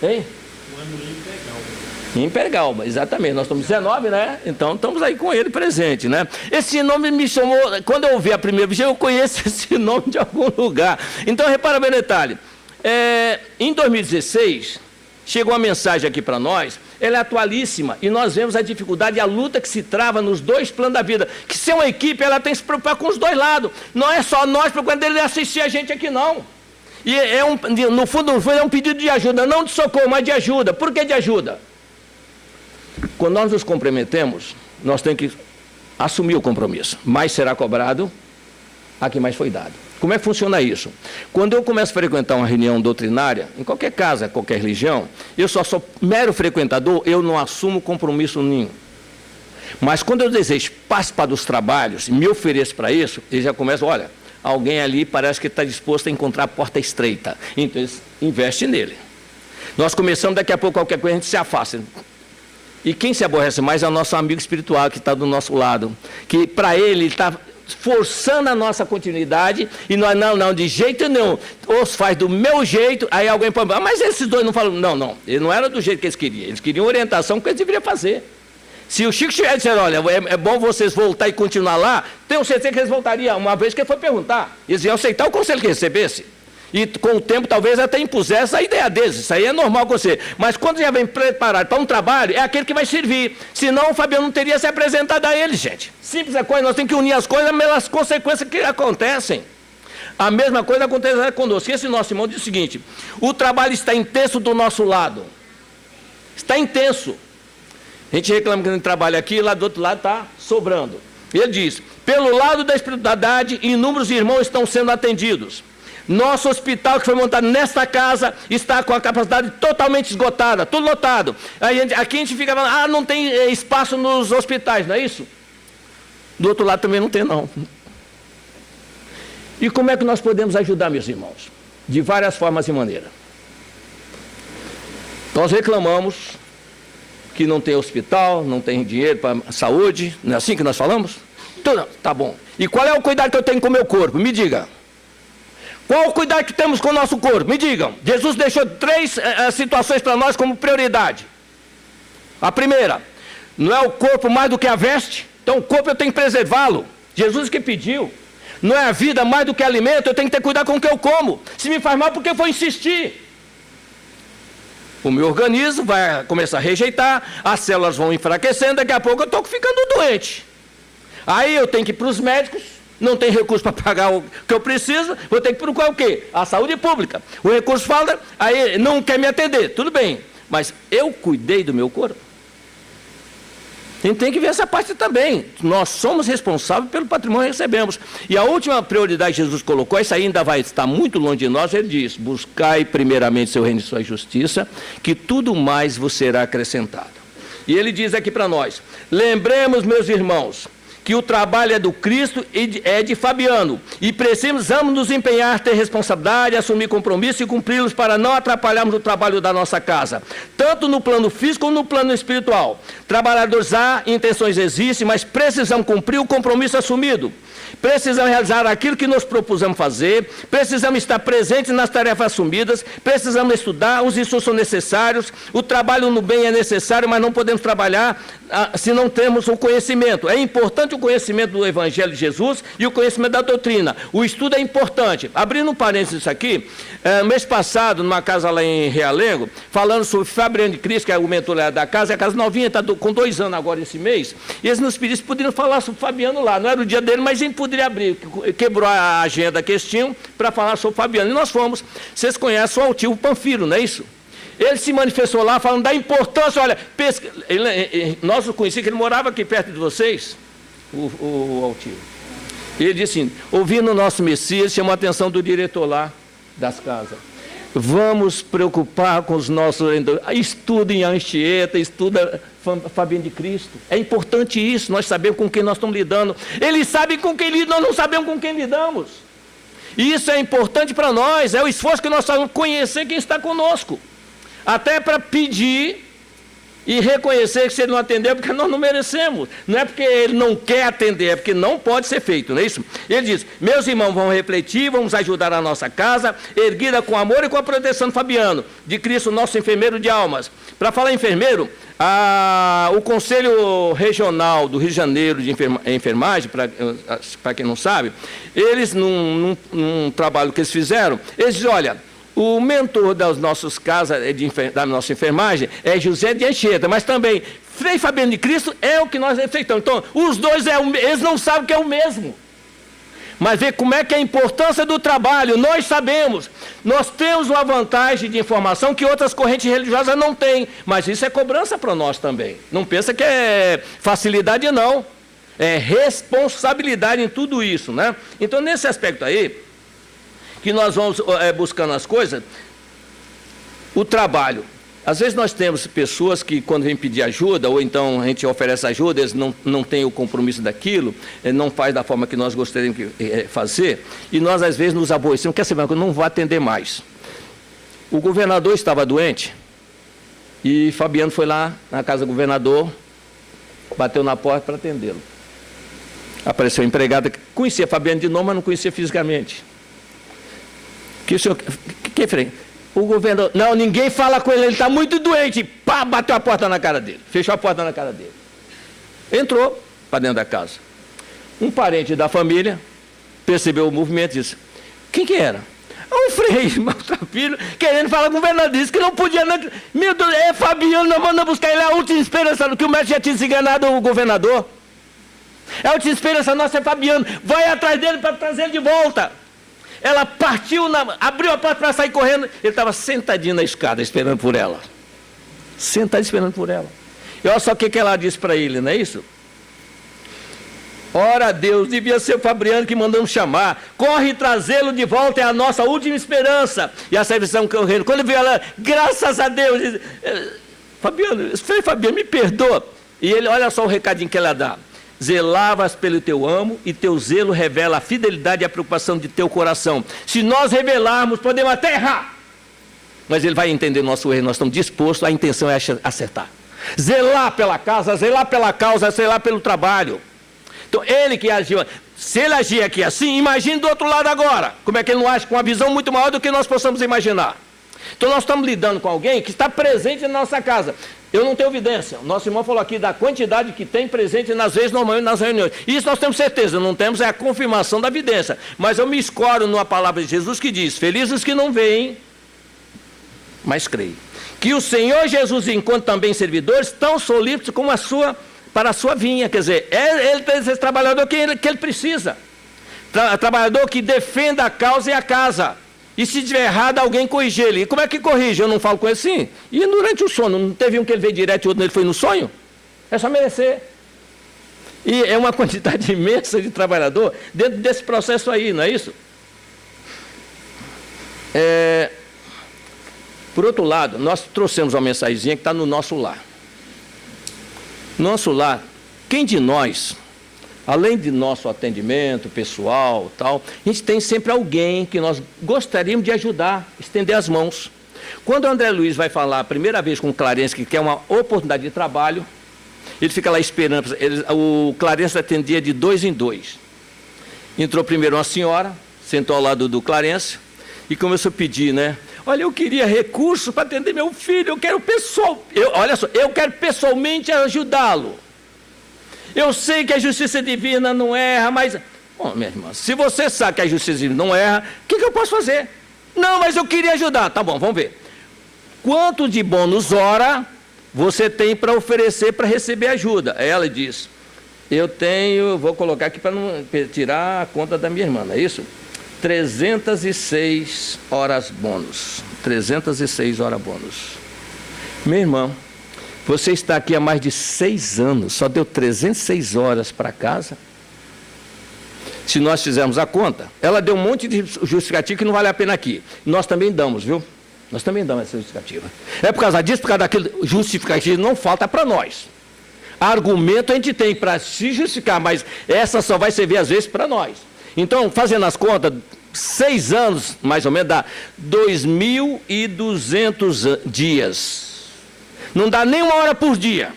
Hein? O ano em Pergalba, exatamente. Nós estamos 19, né? Então estamos aí com ele presente, né? Esse nome me chamou, quando eu ouvi a primeira vez, eu conheço esse nome de algum lugar. Então repara bem o detalhe. Em 2016, chegou uma mensagem aqui para nós, ela é atualíssima, e nós vemos a dificuldade e a luta que se trava nos dois planos da vida. Que ser uma equipe, ela tem que se preocupar com os dois lados. Não é só nós procurando ele assistir a gente aqui, não. E no fundo, é um pedido de ajuda, não de socorro, mas de ajuda. Por que de ajuda? Quando nós nos comprometemos, nós temos que assumir o compromisso. Mais será cobrado a quem mais foi dado. Como é que funciona isso? Quando eu começo a frequentar uma reunião doutrinária, em qualquer casa, qualquer religião, eu só sou mero frequentador, eu não assumo compromisso nenhum. Mas quando eu desejo participar dos trabalhos, me ofereço para isso, eles já começam, olha, alguém ali parece que está disposto a encontrar a porta estreita. Então eles investem nele. Nós começamos, daqui a pouco, qualquer coisa, a gente se afasta. E quem se aborrece mais é o nosso amigo espiritual que está do nosso lado. Que para ele está forçando a nossa continuidade, e nós, não, de jeito nenhum, ou faz do meu jeito, aí alguém pode falar, mas esses dois não falam, não, ele não era do jeito que eles queriam orientação que eles deveriam fazer. Se o Chico tivesse dizendo, olha, é bom vocês voltar e continuar lá, tenho certeza que eles voltariam, uma vez que ele foi perguntar, eles iam aceitar o conselho que recebesse. E com o tempo talvez até impusesse a ideia deles, isso aí é normal com você. Mas quando já vem preparado para um trabalho, é aquele que vai servir. Senão o Fabiano não teria se apresentado a eles, gente. Simples a coisa, nós temos que unir as coisas pelas consequências que acontecem. A mesma coisa acontece conosco. Esse nosso irmão diz o seguinte, o trabalho está intenso do nosso lado. Está intenso. A gente reclama que a gente trabalha aqui, lá do outro lado está sobrando. Ele diz, pelo lado da espiritualidade, inúmeros irmãos estão sendo atendidos. Nosso hospital, que foi montado nesta casa, está com a capacidade totalmente esgotada, tudo lotado. Aqui a gente fica falando, não tem espaço nos hospitais, não é isso? Do outro lado também não tem, não. E como é que nós podemos ajudar, meus irmãos? De várias formas e maneiras. Nós reclamamos que não tem hospital, não tem dinheiro para saúde, não é assim que nós falamos? Então, tá bom. E qual é o cuidado que eu tenho com o meu corpo? Me diga. Qual o cuidado que temos com o nosso corpo? Me digam. Jesus deixou 3 situações para nós como prioridade. A primeira, não é o corpo mais do que a veste? Então o corpo eu tenho que preservá-lo. Jesus que pediu. Não é a vida mais do que alimento, eu tenho que ter cuidado com o que eu como. Se me faz mal, porque eu vou insistir? O meu organismo vai começar a rejeitar, as células vão enfraquecendo, daqui a pouco eu estou ficando doente. Aí eu tenho que ir para os médicos, não tem recurso para pagar o que eu preciso, vou ter que procurar o quê? A saúde pública. O recurso falta, aí não quer me atender, tudo bem, mas eu cuidei do meu corpo. A gente tem que ver essa parte também. Nós somos responsáveis pelo patrimônio que recebemos. E a última prioridade que Jesus colocou, isso ainda vai estar muito longe de nós, ele diz, buscai primeiramente seu reino e sua justiça, que tudo mais vos será acrescentado. E ele diz aqui para nós, lembremos, meus irmãos, que o trabalho é do Cristo e é de Fabiano, e precisamos nos empenhar, ter responsabilidade, assumir compromisso e cumpri-los para não atrapalharmos o trabalho da nossa casa, tanto no plano físico como no plano espiritual. Trabalhadores há, intenções existem, mas precisamos cumprir o compromisso assumido. Precisamos realizar aquilo que nos propusemos fazer, precisamos estar presentes nas tarefas assumidas, precisamos estudar, os estudos são necessários, o trabalho no bem é necessário, mas não podemos trabalhar se não temos o conhecimento. É importante o conhecimento do Evangelho de Jesus e o conhecimento da doutrina. O estudo é importante. Abrindo um parênteses isso aqui, mês passado, numa casa lá em Realengo, falando sobre Fabiano de Cristo, que é o mentor da casa, é a casa novinha, está com 2 anos agora esse mês, e eles nos pediram se poderiam falar sobre Fabiano lá. Não era o dia dele, mas a gente poderia abrir, quebrou a agenda que eles tinham para falar sobre Fabiano. E nós fomos. Vocês conhecem o Altivo Panfiro, não é isso? Ele se manifestou lá falando da importância, olha, nós o conhecemos, que ele morava aqui perto de vocês, o Altivo. Ele disse assim, ouvindo o nosso Messias, chamou a atenção do diretor lá das casas. Vamos preocupar com os nossos... Estudem Anchieta, estuda Fabiano de Cristo. É importante isso, nós sabemos com quem nós estamos lidando. Eles sabem com quem lidam, nós não sabemos com quem lidamos. E isso é importante para nós, é o esforço que nós fazemos, conhecer quem está conosco. Até para pedir e reconhecer que se ele não atendeu, porque nós não merecemos. Não é porque ele não quer atender, é porque não pode ser feito, não é isso? Ele diz, meus irmãos, vão refletir, vamos ajudar a nossa casa, erguida com amor e com a proteção de Fabiano, de Cristo, nosso enfermeiro de almas. Para falar em enfermeiro, o Conselho Regional do Rio de Janeiro de Enfermagem, para quem não sabe, eles, num trabalho que eles fizeram, eles dizem, olha, o mentor das nossas casas, da nossa enfermagem, é José de Anchieta, mas também Frei Fabiano de Cristo é o que nós refletamos. Então, os dois, eles não sabem que é o mesmo. Mas vê como é que é a importância do trabalho, nós sabemos. Nós temos uma vantagem de informação que outras correntes religiosas não têm, mas isso é cobrança para nós também. Não pensa que é facilidade, não. É responsabilidade em tudo isso, né? Então, nesse aspecto aí, que nós vamos buscando as coisas, o trabalho. Às vezes nós temos pessoas que, quando vêm pedir ajuda, ou então a gente oferece ajuda, eles não têm o compromisso daquilo, não faz da forma que nós gostaríamos de fazer, e nós, às vezes, nos aborrecemos, quer saber, eu não vou atender mais. O governador estava doente, e Fabiano foi lá na casa do governador, bateu na porta para atendê-lo. Apareceu a empregada que conhecia Fabiano de nome, mas não conhecia fisicamente. Que o senhor... Que frente? O governador... Não, ninguém fala com ele está muito doente. Pá, bateu a porta na cara dele. Fechou a porta na cara dele. Entrou para dentro da casa. Um parente da família percebeu o movimento e disse: quem que era? O Frei Filho, querendo falar com o governador, disse que não podia. Não... Meu Deus, é Fabiano, nós mandamos buscar ele, é a última esperança, que o mestre já tinha se enganado o governador. É a última esperança nossa, é Fabiano. Vai atrás dele para trazer ele de volta. Ela partiu, abriu a porta para sair correndo. Ele estava sentadinho na escada, esperando por ela. Sentado esperando por ela. E olha só o que ela disse para ele, não é isso? Ora, Deus, devia ser o Fabiano que mandamos chamar. Corre trazê-lo de volta, é a nossa última esperança. E a servição correndo. Quando viu ela, graças a Deus, diz, Fabiano, Frei Fabiano, me perdoa. E ele, olha só o recadinho que ela dá. Zelavas pelo teu amo, e teu zelo revela a fidelidade e a preocupação de teu coração. Se nós revelarmos, podemos até errar. Mas ele vai entender o nosso erro, nós estamos dispostos, a intenção é acertar. Zelar pela casa, zelar pela causa, zelar pelo trabalho. Então, ele que agiu, se ele agir aqui assim, imagine do outro lado agora. Como é que ele não age com uma visão muito maior do que nós possamos imaginar. Então, nós estamos lidando com alguém que está presente na nossa casa. Eu não tenho evidência. Nosso irmão falou aqui da quantidade que tem presente nas vezes normalmente nas reuniões. Isso nós temos certeza, não temos é a confirmação da evidência. Mas eu me escoro numa palavra de Jesus que diz: felizes os que não veem, mas creem. Que o Senhor Jesus, enquanto também servidores, tão solícitos como para a sua vinha. Quer dizer, ele tem esse trabalhador que ele precisa. Trabalhador que defenda a causa e a casa. E se tiver errado, alguém corrige ele. E como é que corrige? Eu não falo com ele assim. E durante o sono, não teve um que ele veio direto e outro ele foi no sonho? É só merecer. E é uma quantidade imensa de trabalhador dentro desse processo aí, não é isso? Por outro lado, nós trouxemos uma mensagenzinha que está no nosso lar. Nosso lar, quem de nós, além de nosso atendimento pessoal, tal, a gente tem sempre alguém que nós gostaríamos de ajudar, estender as mãos. Quando o André Luiz vai falar a primeira vez com o Clarence, que quer uma oportunidade de trabalho, ele fica lá esperando. O Clarence atendia de 2 em 2. Entrou primeiro uma senhora, sentou ao lado do Clarence e começou a pedir, né? Olha, eu queria recursos para atender meu filho, eu quero olha só, eu quero pessoalmente ajudá-lo. Eu sei que a justiça divina não erra, mas... Bom, minha irmã, se você sabe que a justiça divina não erra, o que eu posso fazer? Não, mas eu queria ajudar. Tá bom, vamos ver. Quanto de bônus hora você tem para oferecer para receber ajuda? Ela diz, eu tenho, vou colocar aqui para não tirar a conta da minha irmã, não é isso? 306 horas bônus. 306 horas bônus. Meu irmão, você está aqui há mais de 6 anos, só deu 306 horas para casa? Se nós fizermos a conta, ela deu um monte de justificativa que não vale a pena aqui. Nós também damos, viu? Nós também damos essa justificativa. É por causa disso, por causa daquilo, justificativa não falta para nós. Argumento a gente tem para se justificar, mas essa só vai servir às vezes para nós. Então, fazendo as contas, 6 anos, mais ou menos, dá 2.200 dias. Não dá nem 1 hora por dia.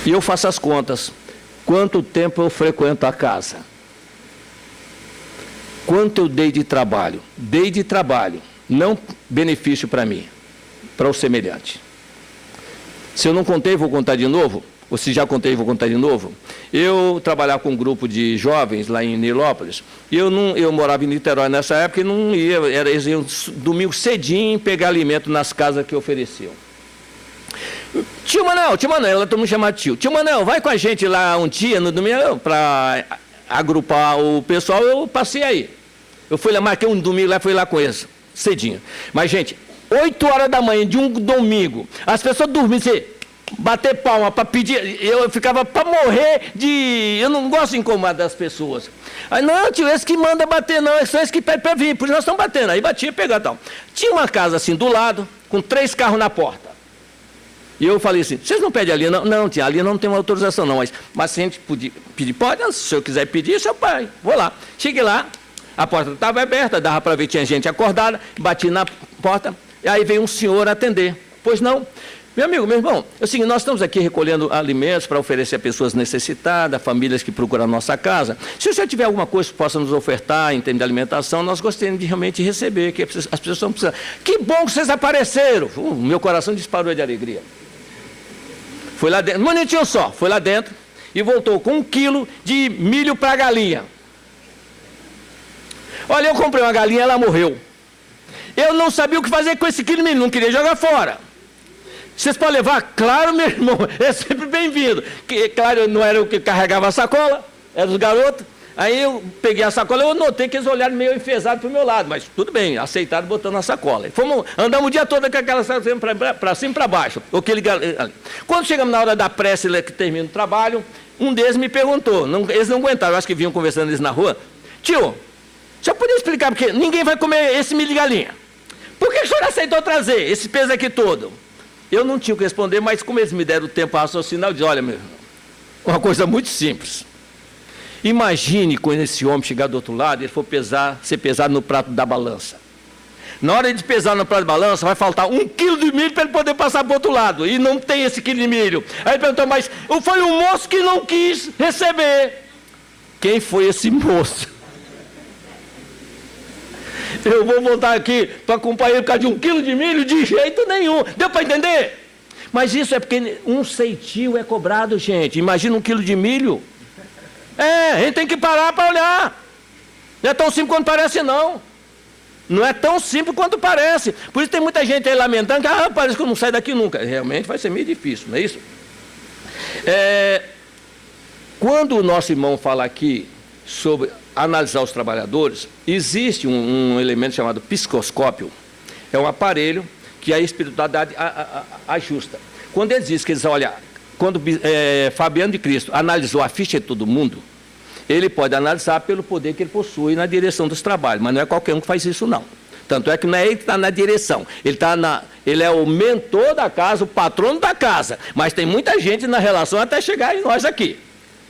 E eu faço as contas. Quanto tempo eu frequento a casa? Quanto eu dei de trabalho? Dei de trabalho, não benefício para mim, para o semelhante. Se eu não contei, vou contar de novo. Ou se já contei, vou contar de novo. Eu trabalhava com um grupo de jovens lá em Nilópolis. Eu morava em Niterói nessa época e não ia. Eles iam domingo cedinho pegar alimento nas casas que ofereciam. Tio Manel, todo mundo chama tio. Tio Manel, vai com a gente lá um dia no domingo para agrupar o pessoal. Eu passei aí. Eu fui lá, marquei um domingo lá, fui lá com eles, cedinho. Mas, gente, 8 horas da manhã de um domingo, as pessoas dormindo, bater palma para pedir, eu ficava para morrer de... Eu não gosto de incomodar as pessoas. Aí, não, tio, esse que manda bater, não, são esses que pedem para vir, por isso nós estamos batendo. Aí batia, pegava e tal. Tinha uma casa assim do lado, com 3 carros na porta. E eu falei assim, vocês não pedem ali? Não, não, tia, ali não tem uma autorização não, mas se a gente pedir, pode, se o senhor quiser pedir, seu pai, vou lá. Cheguei lá, a porta estava aberta, dava para ver, tinha gente acordada, bati na porta, e aí veio um senhor atender. Pois não, Meu amigo, meu irmão, é o seguinte, nós estamos aqui recolhendo alimentos para oferecer a pessoas necessitadas, famílias que procuram a nossa casa. Se o senhor tiver alguma coisa que possa nos ofertar em termos de alimentação, nós gostaríamos de realmente receber, que as pessoas estão precisando. Que bom que vocês apareceram! Meu coração disparou de alegria. Foi lá dentro, um minutinho só, foi lá dentro e voltou com 1 quilo de milho para a galinha. Olha, eu comprei uma galinha, ela morreu. Eu não sabia o que fazer com esse quilo de milho, não queria jogar fora. Vocês podem levar? Claro, meu irmão, é sempre bem-vindo. Claro, não era o que carregava a sacola, eram os garotos. Aí eu peguei a sacola, eu notei que eles olharam meio enfesados para o meu lado, mas tudo bem, aceitaram botando a sacola. Andamos o dia todo com aquela sacola para cima e para baixo. Quando chegamos na hora da prece, que termina o trabalho, um deles me perguntou, eles não aguentaram, eu acho que vinham conversando eles na rua. Tio, o senhor podia explicar porque ninguém vai comer esse milho de galinha? Por que o senhor aceitou trazer esse peso aqui todo? Eu não tinha o que responder, mas como eles me deram o tempo para raciocinar, eu disse, olha, meu irmão, uma coisa muito simples. Imagine quando esse homem chegar do outro lado, ele for ser pesado no prato da balança. Na hora de pesar no prato da balança, vai faltar 1 quilo de milho para ele poder passar para o outro lado. E não tem esse quilo de milho. Aí ele perguntou, mas foi um moço que não quis receber. Quem foi esse moço? Eu vou voltar aqui para acompanhar por causa de 1 quilo de milho? De jeito nenhum. Deu para entender? Mas isso é porque um ceitil é cobrado, gente. Imagina 1 quilo de milho. A gente tem que parar para olhar. Não é tão simples quanto parece, não. Não é tão simples quanto parece. Por isso tem muita gente aí lamentando que parece que eu não saio daqui nunca. Realmente vai ser meio difícil, não é isso? Quando o nosso irmão fala aqui sobre analisar os trabalhadores, existe um elemento chamado psicoscópio. É um aparelho que a espiritualidade ajusta. Quando ele diz que eles olham, quando Fabiano de Cristo analisou a ficha de todo mundo, ele pode analisar pelo poder que ele possui na direção dos trabalhos, mas não é qualquer um que faz isso, não. Tanto é que não é ele que está na direção, ele é o mentor da casa, o patrono da casa, mas tem muita gente na relação até chegar em nós aqui.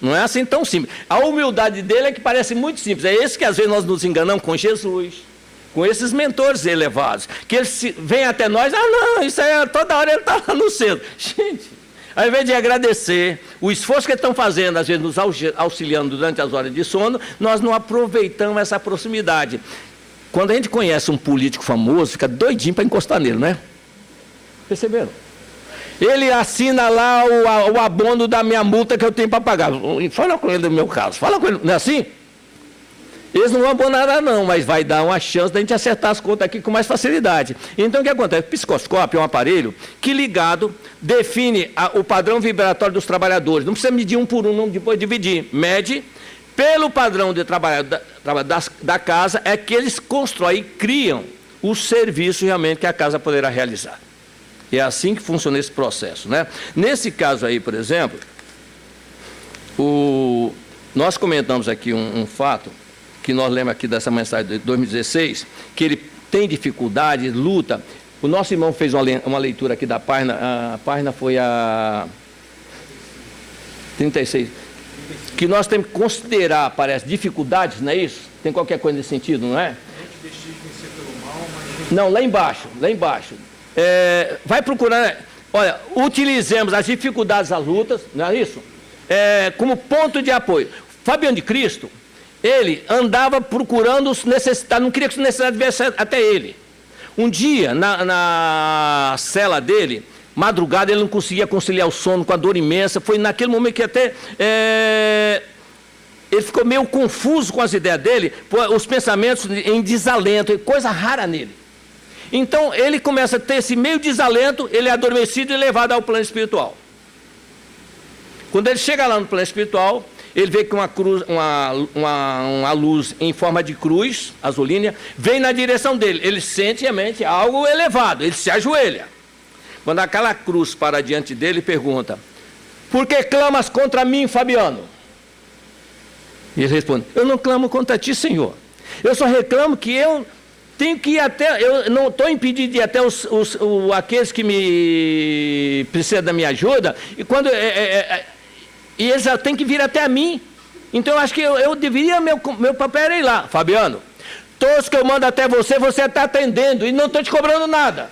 Não é assim tão simples. A humildade dele é que parece muito simples. É esse que às vezes nós nos enganamos com Jesus, com esses mentores elevados, que eles vêm até nós, não, isso aí toda hora ele está lá no centro. Gente, ao invés de agradecer o esforço que eles estão fazendo, às vezes nos auxiliando durante as horas de sono, nós não aproveitamos essa proximidade. Quando a gente conhece um político famoso, fica doidinho para encostar nele, não é? Perceberam? Ele assina lá o abono da minha multa que eu tenho para pagar. Fala com ele do meu caso, fala com ele, não é assim? Eles não vão abonar nada não, mas vai dar uma chance da gente acertar as contas aqui com mais facilidade. Então o que acontece? O psicoscópio é um aparelho que ligado define o padrão vibratório dos trabalhadores. Não precisa medir um por um, não depois dividir. Mede pelo padrão de trabalho da casa, é que eles constroem e criam o serviço realmente que a casa poderá realizar. É assim que funciona esse processo, né? Nesse caso aí, por exemplo, nós comentamos aqui um fato, que nós lembramos aqui dessa mensagem de 2016, que ele tem dificuldade, luta. O nosso irmão fez uma leitura aqui da página, a página foi a 36, que nós temos que considerar, parece, dificuldades, não é isso? Tem qualquer coisa nesse sentido, não é? Não, lá embaixo. Vai procurar, olha, utilizemos as dificuldades, as lutas, não é isso? Como ponto de apoio. Fabiano de Cristo, ele andava procurando os necessitados, não queria que os necessitados viessem até ele. Um dia, na cela dele, madrugada, ele não conseguia conciliar o sono com a dor imensa, foi naquele momento que até ele ficou meio confuso com as ideias dele, os pensamentos em desalento, coisa rara nele. Então, ele começa a ter esse meio desalento, ele é adormecido e levado ao plano espiritual. Quando ele chega lá no plano espiritual, ele vê que uma luz em forma de cruz, azulínea, vem na direção dele. Ele sente realmente algo elevado, ele se ajoelha. Quando aquela cruz para diante dele, pergunta: por que clamas contra mim, Fabiano? E ele responde: eu não clamo contra ti, Senhor. Eu só reclamo que eu tenho que ir até, eu não estou impedido de ir até aqueles que me precisam da minha ajuda, e quando e eles têm que vir até a mim. Então eu acho que eu deveria, meu papel era ir lá. Fabiano, todos que eu mando até você, você está atendendo e não estou te cobrando nada.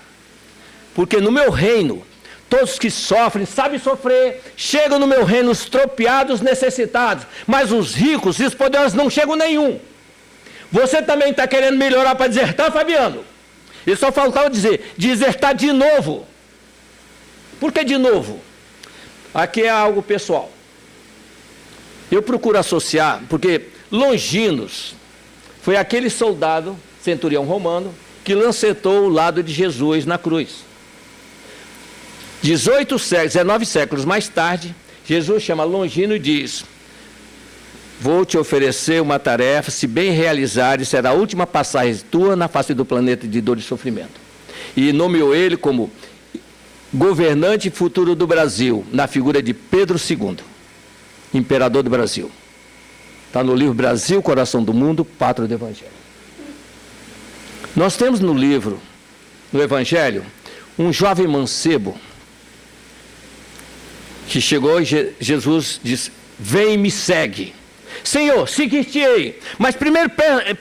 Porque no meu reino, Todos que sofrem, sabem sofrer, chegam no meu reino os tropeados, necessitados, mas os ricos e os poderosos não chegam nenhum. Você também está querendo melhorar para desertar, Fabiano? E só faltava dizer, desertar de novo. Por que de novo? Aqui é algo pessoal. Eu procuro associar, porque Longinos foi aquele soldado, centurião romano, que lancetou o lado de Jesus na cruz. 19 séculos mais tarde, Jesus chama Longino e diz: vou te oferecer uma tarefa, se bem realizares, será a última passagem tua na face do planeta de dor e sofrimento. E nomeou ele como governante futuro do Brasil, na figura de Pedro II, imperador do Brasil. Está no livro Brasil, Coração do Mundo, Pátria do Evangelho. Nós temos no livro, no Evangelho, um jovem mancebo, que chegou e Jesus disse: vem e me segue. Senhor, seguir-te-ei, mas primeiro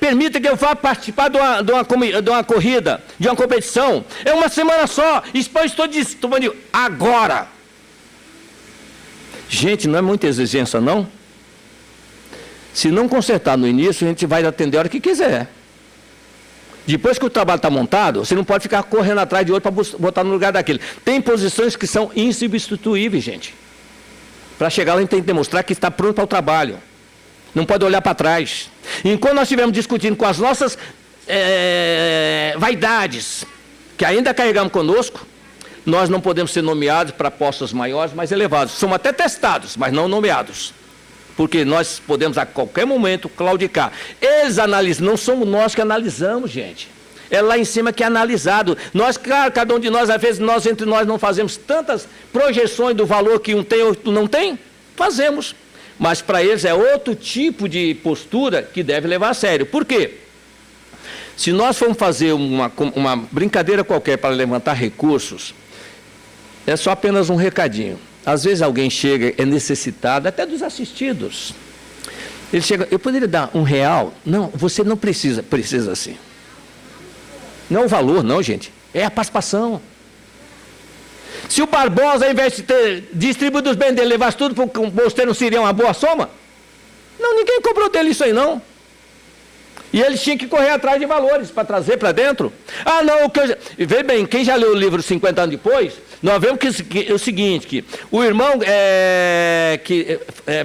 permita que eu vá participar de uma corrida, de uma competição. É uma semana só, estou disponível agora. Gente, não é muita exigência, não? Se não consertar no início, a gente vai atender a hora que quiser. Depois que o trabalho está montado, você não pode ficar correndo atrás de outro para botar no lugar daquele. Tem posições que são insubstituíveis, gente. Para chegar lá, a gente tem que demonstrar que está pronto para o trabalho. Não pode olhar para trás. Enquanto nós estivermos discutindo com as nossas vaidades, que ainda carregamos conosco, nós não podemos ser nomeados para postos maiores, mais elevados. Somos até testados, mas não nomeados. Porque nós podemos a qualquer momento claudicar. Eles analisam, não somos nós que analisamos, gente. É lá em cima que é analisado. Nós, claro, cada um de nós, às vezes, nós entre nós não fazemos tantas projeções do valor que um tem ou outro não tem. Fazemos. Mas para eles é outro tipo de postura que deve levar a sério. Por quê? Se nós formos fazer uma brincadeira qualquer para levantar recursos, é só apenas um recadinho. Às vezes alguém chega, é necessitado, até dos assistidos. Ele chega, eu poderia dar R$1? Não, você não precisa. Precisa sim. Não é o valor, não, gente. É a participação. Se o Barbosa, ao invés de ter distribuído os bens dele, levasse tudo para o mosteiro, não seria uma boa soma? Não, ninguém cobrou dele isso aí, não. E eles tinham que correr atrás de valores para trazer para dentro. Ah, não, vê bem, quem já leu o livro 50 anos depois, nós vemos que é o seguinte, que o irmão que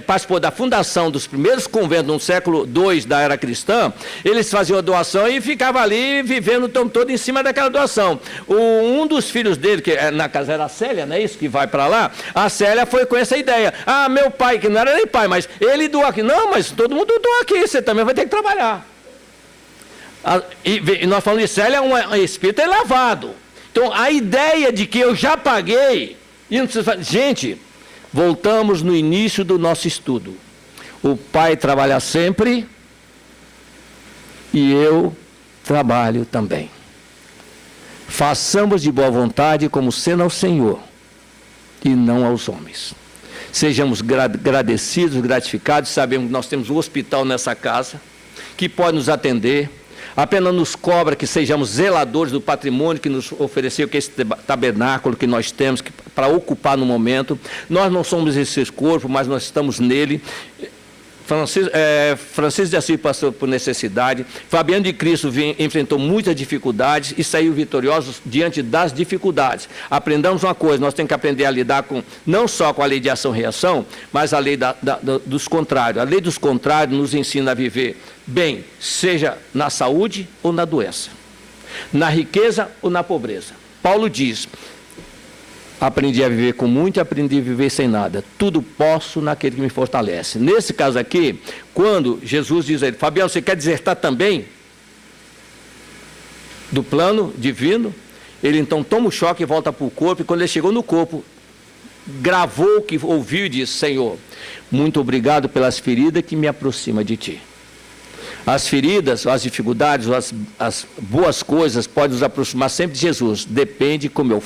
participou da fundação dos primeiros conventos no século II da era cristã, eles faziam a doação e ficavam ali vivendo o tempo todo em cima daquela doação. Um dos filhos dele, que na casa era a Célia, não é isso que vai para lá? A Célia foi com essa ideia. Ah, meu pai, que não era nem pai, mas ele doa aqui. Não, mas todo mundo doa aqui, você também vai ter que trabalhar. E nós falamos de Célia, um espírito é lavado. Então, a ideia de que eu já paguei, e não precisa fazer. Gente, voltamos no início do nosso estudo. O pai trabalha sempre e eu trabalho também. Façamos de boa vontade como sendo ao Senhor e não aos homens. Sejamos agradecidos, gratificados, sabemos que nós temos um hospital nessa casa, que pode nos atender. Apenas nos cobra que sejamos zeladores do patrimônio que nos ofereceu, que é esse tabernáculo que nós temos para ocupar no momento. Nós não somos esse corpo, mas nós estamos nele. Francisco de Assis passou por necessidade. Fabiano de Cristo enfrentou muitas dificuldades e saiu vitorioso diante das dificuldades. Aprendamos uma coisa, nós temos que aprender a lidar não só com a lei de ação e reação, mas a lei dos contrários. A lei dos contrários nos ensina a viver bem, seja na saúde ou na doença, na riqueza ou na pobreza. Paulo diz: aprendi a viver com muito e aprendi a viver sem nada. Tudo posso naquele que me fortalece. Nesse caso aqui, quando Jesus diz a ele: Fabiano, você quer desertar também do plano divino? Ele então toma o choque e volta para o corpo. E quando ele chegou no corpo, gravou o que ouviu e disse: Senhor, muito obrigado pelas feridas que me aproximam de Ti. As feridas, as dificuldades, as boas coisas podem nos aproximar sempre de Jesus. Depende como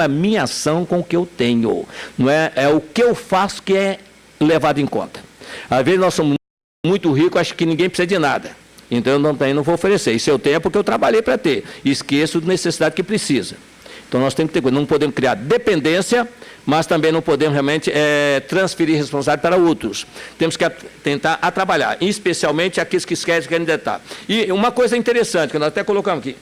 é a minha ação com o que eu tenho. Não é o que eu faço que é levado em conta. Às vezes nós somos muito ricos, acho que ninguém precisa de nada. Então eu não vou oferecer. E se eu tenho é porque eu trabalhei para ter. E esqueço da necessidade que precisa. Então nós temos que ter cuidado, não podemos criar dependência, mas também não podemos realmente transferir responsabilidade para outros. Temos que tentar trabalhar, especialmente aqueles que querem candidatar. E uma coisa interessante, que nós até colocamos aqui,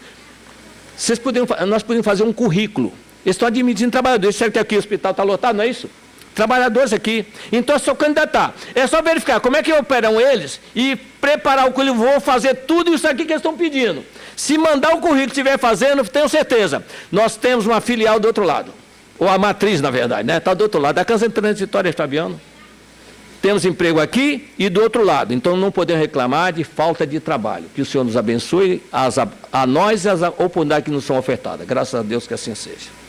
nós podemos fazer um currículo. Eles estão admitindo trabalhadores. Será que aqui o hospital está lotado, não é isso? Trabalhadores aqui. Então, se eu candidatar, é só verificar como é que operam eles e preparar o currículo. Vou fazer tudo isso aqui que eles estão pedindo. Se mandar o currículo que estiver fazendo, tenho certeza. Nós temos uma filial do outro lado. Ou a matriz, na verdade, né? Está do outro lado. Da Casa Transitória Fabiano. Temos emprego aqui e do outro lado. Então, não podemos reclamar de falta de trabalho. Que o Senhor nos abençoe a nós e as oportunidades que nos são ofertadas. Graças a Deus que assim seja.